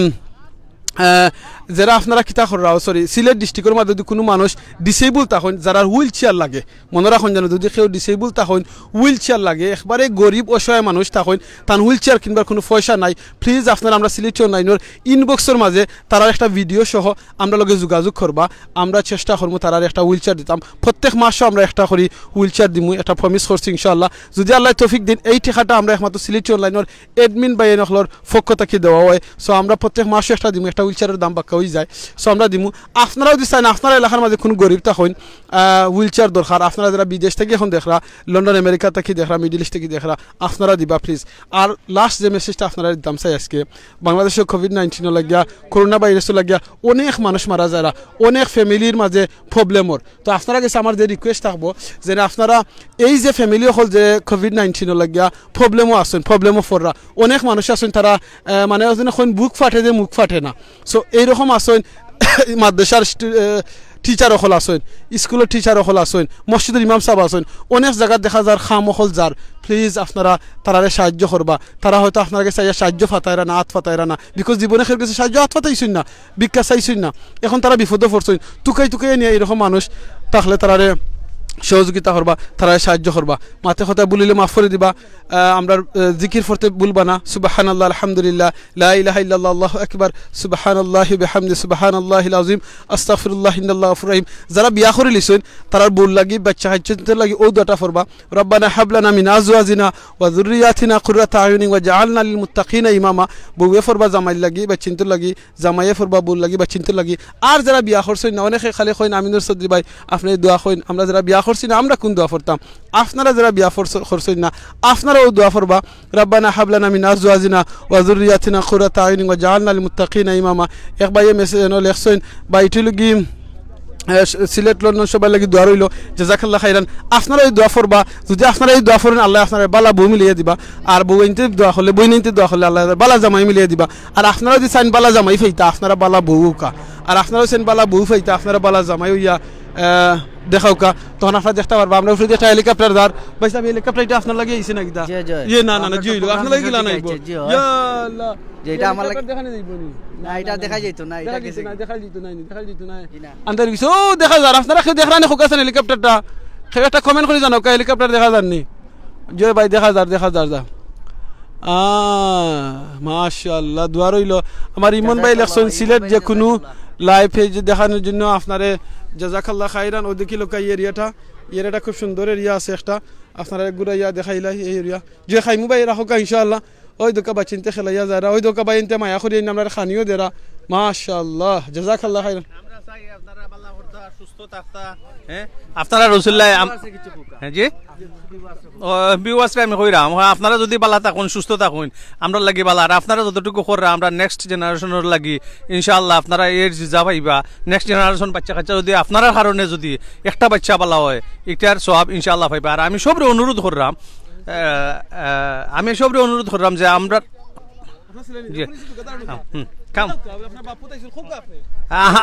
S1: যারা আপনারা কিতা করা সরি সিলেট ডিস্ট্রিক্টের মধ্যে যদি কোনো মানুষ ডিসেবল তখন যারা হুইল চেয়ার লাগে মনে রাখুন জানো যদি কেউ ডিসেবল তখন হুইল চেয়ার লাগে একবারে গরিব অসহায় মানুষ তখন তার হুইল চেয়ার কিনবার কোনো পয়সা নাই প্লিজ আপনারা আমরা সিলেট অনলাইনের ইনবক্সের মাঝে তারা একটা ভিডিও সহ আমরা লগে যোগাযোগ করবা আমরা চেষ্টা করবো তারা একটা হুইল চেয়ার দিতাম প্রত্যেক মাসও আমরা একটা করি হুইল চেয়ার দিমু একটা প্রমিস করছি ইনশাআল্লাহ যদি আল্লাহ তৌফিক দিন এই টাকাটা আমরা একমাত্র সিলেট অনলাইনের এডমিন বাই নখলর পক্ষ থেকে দেওয়া হয় সো আমরা প্রত্যেক মাসে একটা দিমু একটা হুইল চেয়ারের দাম বাক্কা হয়ে যায় সো আমরা দিমু আপনারাও যদি চান আপনারা এলাকার মাঝে কোনো গরিব তখন হুইল চেয়ার দরকার আপনারা যারা বিদেশ থেকে এখন দেখরা লন্ডন আমেরিকা থেকে দেখরা মিডল ইস্ট থেকে দেখরা আপনারা দিবা প্লিজ আর লাস্ট যে মেসেজটা আপনারা দিতাম চাই আজকে বাংলাদেশে কোভিড-19 লাগিয়া করোনা ভাইরাসও লাগিয়া অনেক মানুষ মারা যায় অনেক ফ্যামিলির মাঝে প্রবলেমর তো আপনারা কাছে আমার যে রিকোয়েস্ট থাকবো যে আপনারা এই যে ফ্যামিলি হল যে কোভিড-19 লাগিয়া প্রবলেমও আসেন প্রবলেমও ফররা অনেক মানুষ আছেন তারা মানে এখন বুক ফাটে যে মুখ ফাটে না সো এইরকম আসেন মাদ্রাসার টিচার হল আসেন স্কুলের টিচার হল আসেন মসজিদের ইমাম সাহেব আসেন অনেক জায়গা দেখা যার খাম হল যার প্লিজ আপনারা তারারে সাহায্য করবা তারা হয়তো আপনার কাছে সাহায্য ফাতাইরা না হাত ফাতাইরা না বিকজ জীবনে খেয়ে গেছে সাহায্য হাত ফাতাইছেন না ভিক্ষা চাইছেন না এখন তারা বিপদে পড়ছেন টুকাই নিয়ে এরকম মানুষ তাহলে তারারে সহযোগিতা করবা তারা সাহায্য করবা মাথে কথা বলিলে মাফ করে দিবা আমরা জিকির করতে ভুলবা না সুবহানাল্লাহ আলহামদুলিল্লাহ লা ইলাহা ইল্লাল্লাহ আল্লাহু আকবার সুবহানাল্লাহি বিহামদি সুবহানাল্লাহিল আযীম আস্তাগফিরুল্লাহ ইন্নাল্লাহু গফুরুর রহিম যারা বিয়া করে লিছেন তারার বল লাগি বাচ্চা হাজ্জতের লাগি ও দুটা করবা রব্বানা হাব লানা মিন আজওয়াজিনা ওয়া যুররিয়াতিনা কুররাতা আয়ুনিন ওয়াজআলনা লিল মুত্তাকিনা ইমামা বউয়ে ফরবা জামাই লাগি বাচ্চিনতে লাগি জামাইয়ে ফরবা বল লাগি বাচ্চিনতে লাগি আর যারা বিয়া করছেন না অনেকে খালি কইন আমিনুর চৌধুরী ভাই আপনি দোয়া কইন আমরা যারা বিয়া করছি না আমরা কোন দোয়া করতাম আপনারা যারা বিয়া করছেন না আপনারাও দোয়া করবা রব্বানা হাব লানা মিন আজওয়াজিনা ওয়া যুররিয়াতিনা কুররাতা আয়ুনিন ওয়াজআলনা লিল মুত্তাকিনা ইমামা এক ভাই মেসেজ লেখছেন বা ইটুলগি সিলেট লন্ডন সবাই লাগি দোয়া রইল জাযাকাল্লাহ খাইরান আপনারা এই দোয়া করবা যদি আপনারা এই দোয়া করেন আল্লাহ আপনারা বালা বউ মিলিয়ে দিবা আর বউ ইনতে দোয়া করলে বই নিতে দোয়া করলে আল্লাহ বালা জামাই মিলিয়ে দিবা আর আপনারা যদি চান বালা জামাই ফাইতা আপনারা বালা বউ কা আর আপনারা চান বালা বউ ফাইতা আপনারা বালা জামাই হইয়া দেখাও কা তখন আপনারা দেখতে পারবা আমরা উপরে একটা হেলিকপ্টার দার ভাই সাহেব হেলিকপ্টার এটা আপনার লাগে আইছে নাকি দা ইয়ে না না না জি হইলো আপনার লাগে গিলা নাইবো ইয়া আল্লাহ
S4: যেটা আমার লাগে
S1: দেখানি যাইবো নি
S4: না এটা দেখা যাইত না এটা গেছে
S1: না দেখা যাইতো না দেখা যাইতো না আন্দার গিস ও দেখা যায় আপনারা কেউ দেখরা না খোকাছেন হেলিকপ্টারটা কেউ একটা কমেন্ট করে জানাও কা হেলিকপ্টার দেখা যাননি জয় ভাই দেখা যার যা মাশাআল্লাহ দোয়া রইল আমার ইমন ভাই লেখছেন সিলেট যে কোনো লাইভ পেজ দেখানোর জন্য আপনারে জাযাকাল্লাহ খাইরান ওদিকে লোক এরিয়াটা খুব সুন্দর এরিয়া আছে একটা আপনারা ঘুরে ইয়া দেখাইলাই এই এরিয়া যে খাইমু ভাই রাখো কা ইনশাআল্লাহ ওই দোকা বাচিনতে খেলাইয়া যারা ওই দোকা ভাই ইনতে মায়া করি আমরা খানিও দেরা মাশাআল্লাহ জাযাকাল্লাহ খাইরান
S11: আমরা চাই আপনারা ভালো করতে সুস্থ থাকতা হ্যাঁ আপনারা রাসূলুল্লাহ হ্যাঁ জি ও বিওয়াসকে আমি কইরাম আপনারা যদি ভালো থাকুন সুস্থ থাকুন আমরা লাগি ভালো আর আপনারা যতটুকু করা আমরা নেক্সট জেনারেশনের লাগি ইনশাআল্লাহ আপনারা এর যা পাইবা নেক্সট জেনারেশন বাচ্চা কাচ্চা যদি আপনার কারণে যদি একটা বাচ্চা ভালো হয় এটার সওয়াব ইনশাআল্লাহ পাইবা আর আমি সবরে অনুরোধ করলাম যে আমরা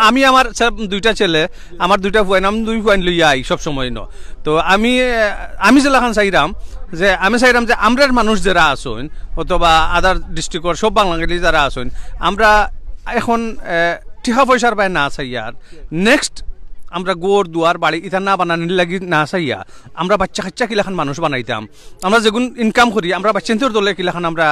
S11: আমি আমার দুইটা ছেলে আমার দুইটা ফুয়াইন আমি দুই ফুয়াইন লইয়া আই সব সময় ন তো আমি যেলাখান চাইরাম যে আমরার মানুষ যারা আসুন অথবা আদার ডিস্ট্রিক্টর সব বাংলাদেশি যারা আসুন আমরা এখন টিকা পয়সার পায় না চাইয়ার নেক্সট আমরা গোর দুয়ার বাড়ি ইটা না বানানোর লাগি না চাইয়া আমরা বাচ্চা কাচ্চা কিলাখান মানুষ বানাইতাম আমরা যেগুন ইনকাম করি আমরা বাচ্চাদের দলে কিলাখান আমরা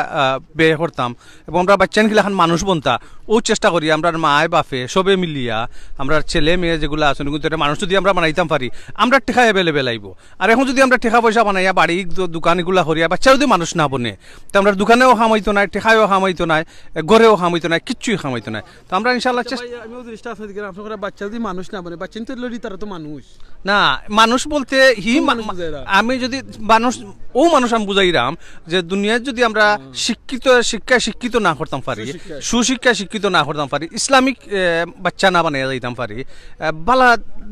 S11: ব্যয় করতাম এবং আমরা বাচ্চান কিলাখান মানুষ বনতা ও চেষ্টা করি আমরা মায় বাপে সবে মিলিয়া আমরা ছেলে মেয়ে যেগুলো আছেন কিন্তু মানুষ যদি আমরা বানাইতাম পারি আমরা টেকা অ্যাভেলেবেল আইব আর এখন যদি আমরা টেকা পয়সা বানাইয়া বাড়ি দোকান এগুলা করিয়া বাচ্চা যদি মানুষ না বনে তো আমরা দোকানেও খামাইতো নাই টেকায়ও খামাইতো নাই ঘরেও খামাইতো নাই কিচ্ছুই খামাইতো নাই তো আমরা ইনশাআল্লাহ
S1: বাচ্চা যদি মানুষ না বনে বাচ্চা তারা তো মানুষ
S11: না মানুষ বলতে আমি যদি মানুষ আমি বুঝাইরাম যে দুনিয়ায় যদি আমরা শিক্ষিত না করতাম পারি শিক্ষিত না করতাম পারি ইসলামিক বাচ্চা না বানাইয়া যাইতাম পারি বালা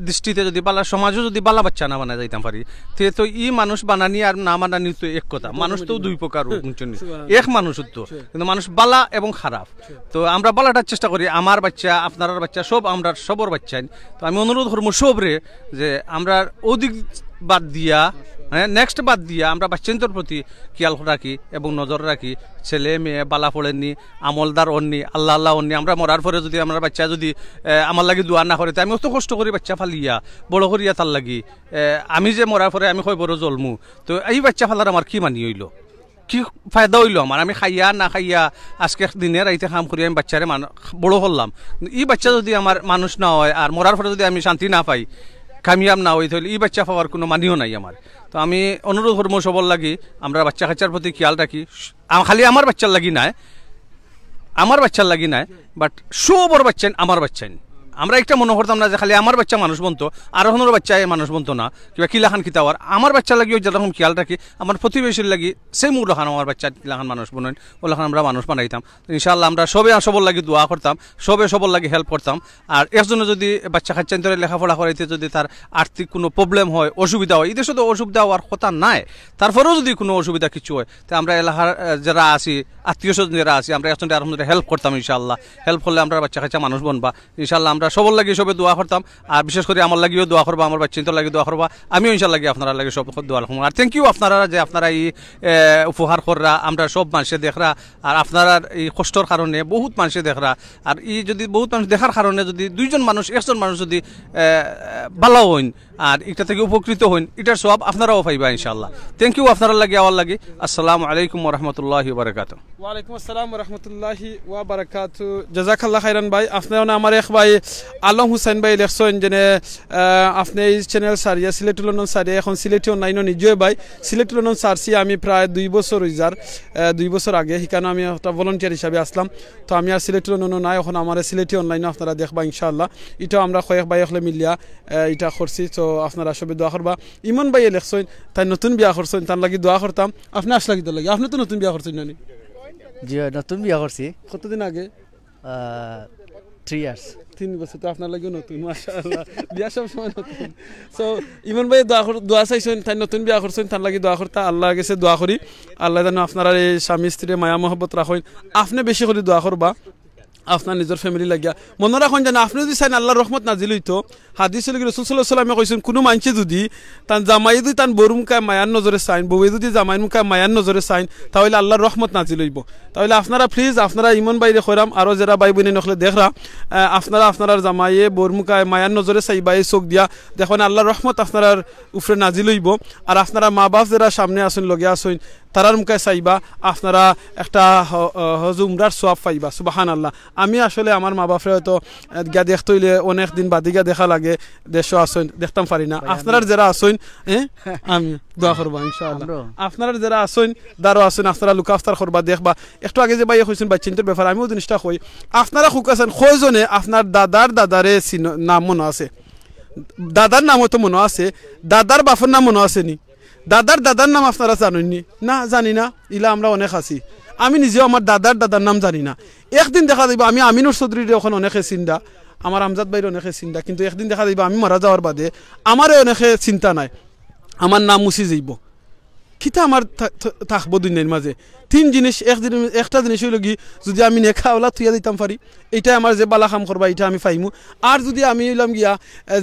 S11: দৃষ্টিতে যদি বালা সমাজও যদি বালা বাচ্চা না বানাই যাইতাম পারি তো মানুষ বানানি আর না বানানি তো এক কথা মানুষ তো দুই প্রকার এক মানুষ তো কিন্তু মানুষ বালা এবং খারাপ তো আমরা বালাটার চেষ্টা করি আমার বাচ্চা আপনার বাচ্চা সব আমরা সবর বাচ্চা তো আমি অনুরোধ করবো সবরে যে আমরা ওদিক বাদ দিয়া নেক্সট বাদ দিয়া আমরা বাচ্চাদের প্রতি খেয়াল রাখি এবং নজর রাখি ছেলে মেয়ে বালা পড়েননি আমলদার অন্নি আল্লাহ অন্নি আমরা মরার পরে যদি আমার বাচ্চা যদি আমার লাগি দোয়া না করে আমি অত কষ্ট করি বাচ্চা ফালিয়া বড় করিয়া তার লাগি আমি যে মরার পরে আমি কই বড় জন্মু তো এই বাচ্চা ফালার আমার কি মানি হইল কি ফায়দা হইল আমার আমি খাইয়া না খাইয়া আজকে দিনে রাইতে কাম করি আমি বাচ্চারে বড় করলাম এই বাচ্চা যদি আমার মানুষ না হয় আর মরার পরে যদি আমি শান্তি না পাই কামিয়াব না হই তাহলে এই বাচ্চা পাওয়ার কোনো মানিও নাই আমার তো আমি অনুরোধ করবো সবর লাগি আমরা বাচ্চা কাচ্চার প্রতি খেয়াল রাখি খালি আমার বাচ্চার লাগি নাই বাট সবর বাচ্চা আমার বাচ্চাই আমরা একটা মনে করতাম না যে খালি আমার বাচ্চা মানুষ বনতো আর ওখানের বাচ্চা মানুষ বনতো না কিংবা কিলাখান খিতাওয়ার আমার বাচ্চা লাগিও যেরকম খেয়াল রাখি আমার প্রতিবেশীর লাগি সেই মুরলাখান আমার বাচ্চা কিলাখান মানুষ বনেন ওলাখান আমরা মানুষ বানাইতাম ইনশাআল্লাহ আমরা সবর লাগি দোয়া করতাম সবর লাগি হেল্প করতাম আর একজনে যদি বাচ্চা খাচ্ছেন ধরে লেখাপড়া করাইতে যদি তার আর্থিক কোনো প্রবলেম হয় অসুবিধা হয় এই দেশে তো অসুবিধা হওয়ার কথা নাই তারপরেও যদি কোনো অসুবিধা কিছু হয় তো আমরা এলাকার যারা আছি আত্মীয় স্বজন যারা আছি আমরা একজনটা আর হেল্প করতাম ইনশাআল্লাহ হেল্প করলে আমরা বাচ্চা কাচ্চা মানুষ বনবা ইনশাআল্লাহ আমরা সবর লাগি সবে দোয়া করতাম আর বিশেষ করে আমার লাগিও দোয়া করবা আমার বাচ্চাদের লাগি দোয়া করবা আমিও ইনশাআল্লাহ আপনারা লাগে সব দোয়া করব আর থ্যাংক ইউ আপনারা যে আপনারা এই উপহার কররা আমরা সব মানুষে দেখরা আর আপনারা এই কষ্টর কারণে বহুত মানুষে দেখরা আর এই যদি বহুত মানুষ দেখার কারণে যদি দুইজন মানুষ একজন মানুষ যদি ভালো হইন আর এটা থেকে উপকৃত হইন এটার সব আপনারাও পাইবা ইনশাআল্লাহ থ্যাংক ইউ আপনারা লাগে আমার লাগে আসসালামু আলাইকুম ওয়া রাহমাতুল্লাহি ওয়া বারাকাতুহু
S1: ওয়া আলাইকুম আসসালাম ওয়া রাহমাতুল্লাহি ওয়া বারাকাতুহু জাযাকাল্লাহ খাইরান ভাই আপনারা আমার এক ভাই আলম হুসাইন ভাই লেখছেন যে আপনি এই চ্যানেল সারিয়া সিলেট লন্ডন সারিয়া এখন সিলেটি অনলাইনও নিজে ভাই সিলেট লন্ডন সারছি আমি প্রায় 2 বছর হইজার 2 বছর আগে সেখানে আমি একটা ভলান্টিয়ার হিসাবে আসলাম তো আমি আর সিলেট লন্ডনও নাই এখন আমার সিলেটি অনলাইনও আপনারা দেখবা ইনশাআল্লাহ এটা আমরা কয়েক ভাই হলে মিলিয়া এটা করছি তো আপনারা সবে দোয়া করবা ইমন ভাই লেখছেন তাই নতুন বিয়া করছেন তার লাগি দোয়া করতাম আপনি আসলা কি লাগে আপনি তো নতুন বিয়া করছেন নানি
S4: জি নতুন বিয়া করছি
S1: কতদিন আগে
S4: 3 ইয়ার্স
S1: 3 বছর তো আপনার লাগে নতুন মাশাআল্লাহ বিয়া সব সময় নতুন সো ইমন ভাই দোয়া চাইছেন তাই নতুন বিয়া করছেন তার লাগি দোয়া করতা আল্লাহ কাছে দোয়া করি আল্লাহ যেন আপনারা এই স্বামী স্ত্রী মায়া মহব্বত রাখেন আপনি বেশি করে দোয়া করবা আপনার নিজের ফ্যামিলি লাগিয়া মনে রাখুন যেন আপনি যদি চাইন আল্লাহর রহমত নাজিল হইতো হাদিস হলে রাসূল সাল্লাল্লাহু আলাইহি ওয়াসাল্লামে কইছেন কোনো মানুষে যদি তার জামাই যদি তার বউর মুখে মায়ার নজরে চাইন বউয়ে যদি জামাইয়ের মুখে মায়ার নজরে চাইন তাহলে আল্লাহর রহমত নাজিল হইব তাহলে আপনারা প্লিজ আপনারা ইমন বাইরে কইরাম আরো যারা ভাই বোনে নখলে দেখরা আপনারা আপনার জামাইয়ে বউর মুখে মায়ার নজরে চাইবা এই চোখ দিয়া দেখুন আল্লাহর রহমত আপনার উপরে নাজিল হইব আর আপনারা মা বাপ যারা সামনে আসুন লগে আসুন তারার মুখে চাইবা আপনারা একটা হজ উমরার সওয়াব পাইবা সুবহানাল্লাহ আমি আসলে আমার মা বাপরে হয়তো গিয়া দেখতে হইলে অনেক দিন বাদে গিয়া দেখা লাগে দেশ আসুন দেখতাম পারি না আপনারা যারা আসুন আমি দোয়া করবো ইনশাআল্লাহ আপনারা যারা আসুন দারো আসুন আপনারা লুকা আফতার করবা দেখবা একটু আগে যে ভাই কইছেন বাচ্চাদের ব্যাপার আমিও জিনিসটা কই আপনারা খুব আছেন কয়জনে আপনার দাদারে নাম মনে আছে দাদার নামও তো মনে আছে দাদার বাপের নাম মনে আছে নি দাদার নাম আপনারা জানেননি না জানি না ইলা আমরা অনেক আছি আমি নিজেও আমার দাদার নাম জানি না একদিন দেখা যাইব আমি আমিনুর চৌধুরীর ওখানে অনেকে চিন্তা আমার আমজাদ ভাইয়ের অনেকে চিন্তা কিন্তু একদিন দেখা যাইব আমি মারা যাওয়ার বাদে আমারও অনেকে চিন্তা নাই আমার নাম মুছি যাইব কিতা আমার থাকবো দুনিয়ার মাঝে তিন জিনিস একটা জিনিস হইল কি যদি আমি নেখা ওলা থুইয়া দিতাম পারি এইটা আমার যে বালা কাম করবা এটা আমি পাইমু আর যদি আমি হইলাম গিয়া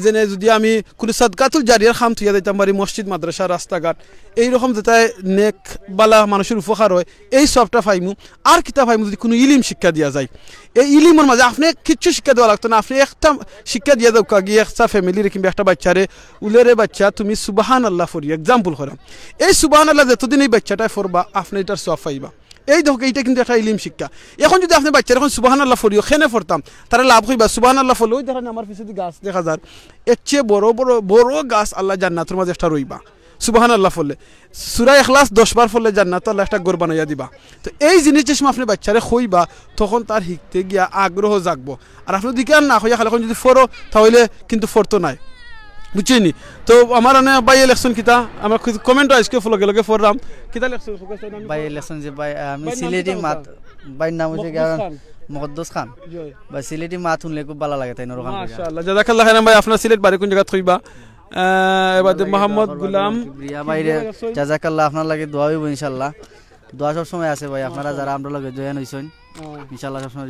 S1: যেনে যদি আমি কোনো সাদকাতুল জারিয়ার কাম থুইয়া দিতাম পারি মসজিদ মাদ্রাসা রাস্তাঘাট এইরকম যেটা নেক বালা মানুষের উপকার হয় এই সবটা পাইমু আর কিতা পাইমু যদি কোনো ইলিম শিক্ষা দিয়া যায় এই ইলিমের মাঝে আপনি কিচ্ছু শিক্ষা দেওয়া লাগতো না আপনি একটা শিক্ষা দিয়ে দাও গিয়ে একটা ফ্যামিলির কিংবা একটা বাচ্চারে উলেরে বাচ্চা তুমি সুবহানাল্লাহ ফরি এক্সাম্পল করাম এই সুবহানাল্লাহ যতদিন এই বাচ্চাটাই ফরবা আপনি এটার সওয়াব পাইবা এই দেখো এইটা কিন্তু একটা ইলিম শিক্ষা এখন যদি আপনি বাচ্চারা এখন সুবহানাল্লাহ ফরিও খেনে ফরতাম তারা লাভ হইবা সুবহানাল্লাহ ফলো ওই দেখেন আমার পিছনে গাছ দেখা যায় এর চেয়ে বড় গাছ আল্লাহ জান্নাতের মাঝে একটা রইবা সুবহানাল্লাহ ফলে সূরা ইখলাস 10 বার ফলে জান্নাত আল্লাহ একটা ঘর বানাইয়া দিবা তো এই জিনিস যে আপনি বাচ্চারে কইবা তখন তার শিখতে গিয়া আগ্রহ জাগবো আর আপনি দিকে আর না কইয়া খালি এখন যদি ফরো তাহলে কিন্তু ফরতো নাই বুঝছেনি তো আমার বাই ইলেকশন কিতা আমার কমেন্ট আজকে লগে লগে ফররাম কিতা ইলেকশন
S4: বাই ইলেকশন যে বাই আমি সিলেটি মাত বাই নাম হচ্ছে মুকদ্দাস খান বাই সিলেটি মাত শুনলে খুব ভালো লাগে তাই নরখান
S1: মাশাআল্লাহ জাযাকাল্লাহ খাইরাম ভাই আপনার সিলেট বাড়ি কোন জায়গা থইবা এবারে মোহাম্মদ গোলাম
S4: প্রিয়া ভাইরে জাযাকাল্লাহ আপনার লাগে দোয়া হইব ইনশাআল্লাহ দোয়া সব সময় আছে ভাই আপনারা যারা আমরা লগে জয়েন হইছেন ইনশাআল্লাহ সব সময়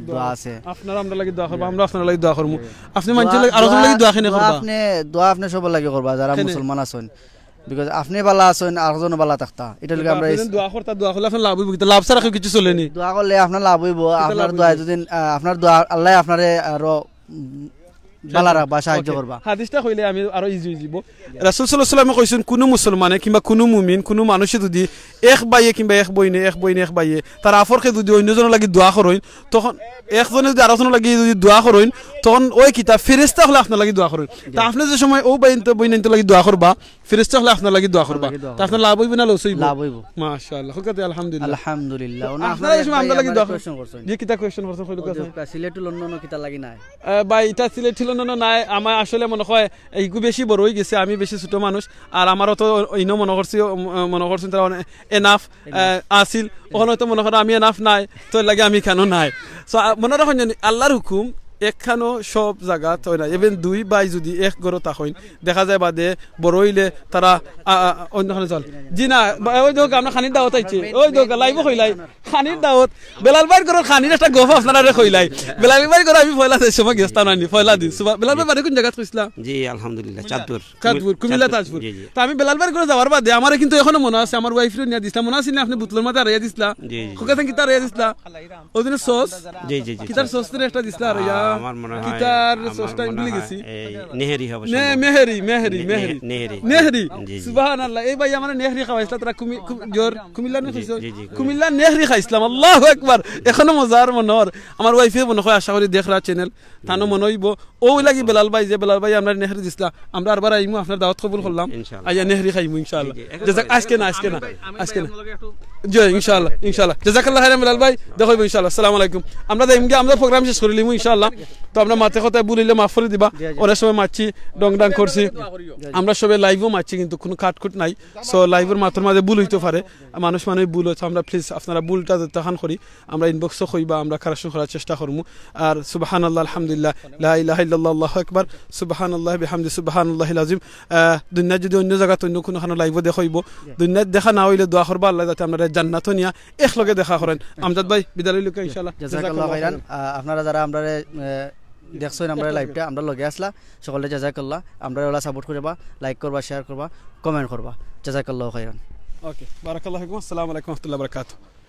S4: দোয়া আছে
S1: আপনারা আমরা লাগি দোয়া করব আমরা আপনারা লাগি দোয়া করব আপনি মানুষের লাগি আরো লাগি দোয়া কিনে করবা
S4: দোয়া আপনি সব লাগি করবা যারা মুসলমান আছেন বিকজ আপনি ভালো আছেন আরজন ভালো থাকতা এটা লাগি আমরা
S1: দোয়া করতে আপনার লাভ হইব লাভ ছাড়া কিছু চলেনি
S4: দোয়া করলে আপনার লাভ হইব আপনার দোয়া যদি আপনার দোয়া আল্লাহ আপনারে আরো বালারা বা সাহায্য করবা
S1: হাদিসটা কইলে আমি আরো ইজি হইব রাসূল সাল্লাল্লাহু আলাইহি ওয়াসাল্লাম কইছেন কোন মুসলমানে কিংবা কোন মুমিন কোন মানুষে যদি এক ভাইয়ে কিংবা এক বইনে এক ভাইয়ে তার আফরকে যদি অন্যজনের লাগি দোয়া করেন তখন একজনে যদি আরেকজনের লাগি যদি দোয়া করেন তখন ওই কিতাব ফেরেশতা হলে আপনার লাগি দোয়া করেন তা আপনি যে সময় ও বইনতে লাগি দোয়া করবা ফেরেশতা হলে আপনার লাগি দোয়া করবা তা আপনার লাভ হইব না লস হইব
S4: লাভ হইব
S1: মাশাআল্লাহ হুকাতে
S4: আলহামদুলিল্লাহ
S1: আপনারা এই সময় আমরা লাগি দোয়া করছেন যে কিতাব কোশ্চেন করছেন কইলো কথা
S4: সিলেটুল অন্য কিতাব লাগি নাই
S1: ভাই এটা সিলেট ছিল না নাই আমার আসলে মনে হয় এইগু বেশি বড় হয়ে গেছে আমি বেশি ছোট মানুষ আর আমারও তো ইনো মনে করছি তারা এনাফ আসিল ওখানে তো মনে করেন আমি এনাফ নাই তো লাগে আমি কেন নাই সো মনে রাখুন জানি আল্লাহর হুকুম একখানো সব জায়গা তো না ইভেন দুই ভাই যদি এক ঘর থাকেন দেখা যায় বাদে বড় হইলে তারা অন্যখানে চল জি না ওই দেখো আমরা খানির দাওয়াত আইছে ওই দেখো লাইব কইলাই খানির দাওয়াত বেলাল ভাইয়ের ঘর খানির একটা গফ আপনারা কইলাই বেলাল ভাইয়ের ঘর আমি পয়লা দেশ সময় গেস্তান আনি পয়লা দিন বেলাল ভাই বাড়ি কোন জায়গা কইছিলা
S3: জি আলহামদুলিল্লাহ চাঁদপুর
S1: কুমিল্লা তাজপুর তো আমি বেলাল ভাইয়ের ঘর যাওয়ার বাদে আমার কিন্তু এখনো মনে আছে আমার ওয়াইফরে নিয়া দিছলা মনে আছে না আপনি বুতলের মাথা রাইয়া দিছলা কোকাতেন কিতা রাইয়া দিছলা ওদিন সস
S3: জি জি জি
S1: কিতার সস তে একটা দিছলা রাইয়া
S3: আমার মনে হয়
S1: কিতার সসটা ভুলে গেছি
S3: নেহেরি হবে
S1: নেহেরি সুবহানাল্লাহ এই ভাই আমার নেহেরি খাওয়াইছলা তারা জোর কুমিল্লা নে খাইছো কুমিল্লা নেহেরি খাইছলাম আল্লাহু আকবার এখনো মজার মনর আমার ওয়াইফে মনে হয় আশা করি দেখরা চ্যানেল তানো মনে হইব ও লাগি বেলাল ভাই যে বেলাল ভাই আমরা নেহেরি দিছলা আমরা আরবার আইমু আপনার দাওয়াত কবুল করলাম আইয়া নেহেরি খাইমু ইনশাআল্লাহ জাযাক আজকে না জয় ইনশাআল্লাহ জাযাকাল্লাহ খাইরান বেলাল ভাই দেখো ইনশাআল্লাহ আসসালামু আলাইকুম আমরা প্রোগ্রাম শেষ করিলিমু ইনশাআল্লাহ তো আমরা মাঝে কথায় বলিলে মাফ করে দিবা অনেক সময় মারছি ডং ডাং করছি আমরা সবাই লাইভও মারছি কিন্তু কোনো কাটকুট নাই সো লাইভের মাথার মাঝে ভুল হইতে পারে মানুষ ভুল হচ্ছে আমরা প্লিজ আপনারা ভুলটা যতক্ষণ করি আমরা ইনবক্সও কইবা আমরা কারেকশন করার চেষ্টা করবো আর সুবহানাল্লাহ আলহামদুলিল্লাহ লা ইলাহা ইল্লাল্লাহ আল্লাহু আকবার সুবহানাল্লাহ বিহামদি সুবহানাল্লাহিল আযীম দুনিয়া যদি অন্য জায়গাতে অন্য কোনো লাইভও দেখাইব দুনিয়া দেখা না হইলে দোয়া করবা আল্লাহ যাতে আমরা জান্নাত নিয়া একলগে দেখা করেন আমজাদ ভাই বিদায় লইলকে ইনশাআল্লাহ
S4: জাযাকাল্লাহু খাইরান আপনারা যারা আমরা দেখছেন আমরা লাইভটা আমরা লগে আসলা সকলে জাযাকাল্লাহ আমরা ওলা সাপোর্ট করবা লাইক করবা শেয়ার করবা কমেন্ট করবা জাযাকাল্লাহু খাইরান
S1: ওকে বারাকাল্লাহু ফিকুম আসসালামু আলাইকুম ওয়া রাহমাতুল্লাহি ওয়া বারাকাতুহু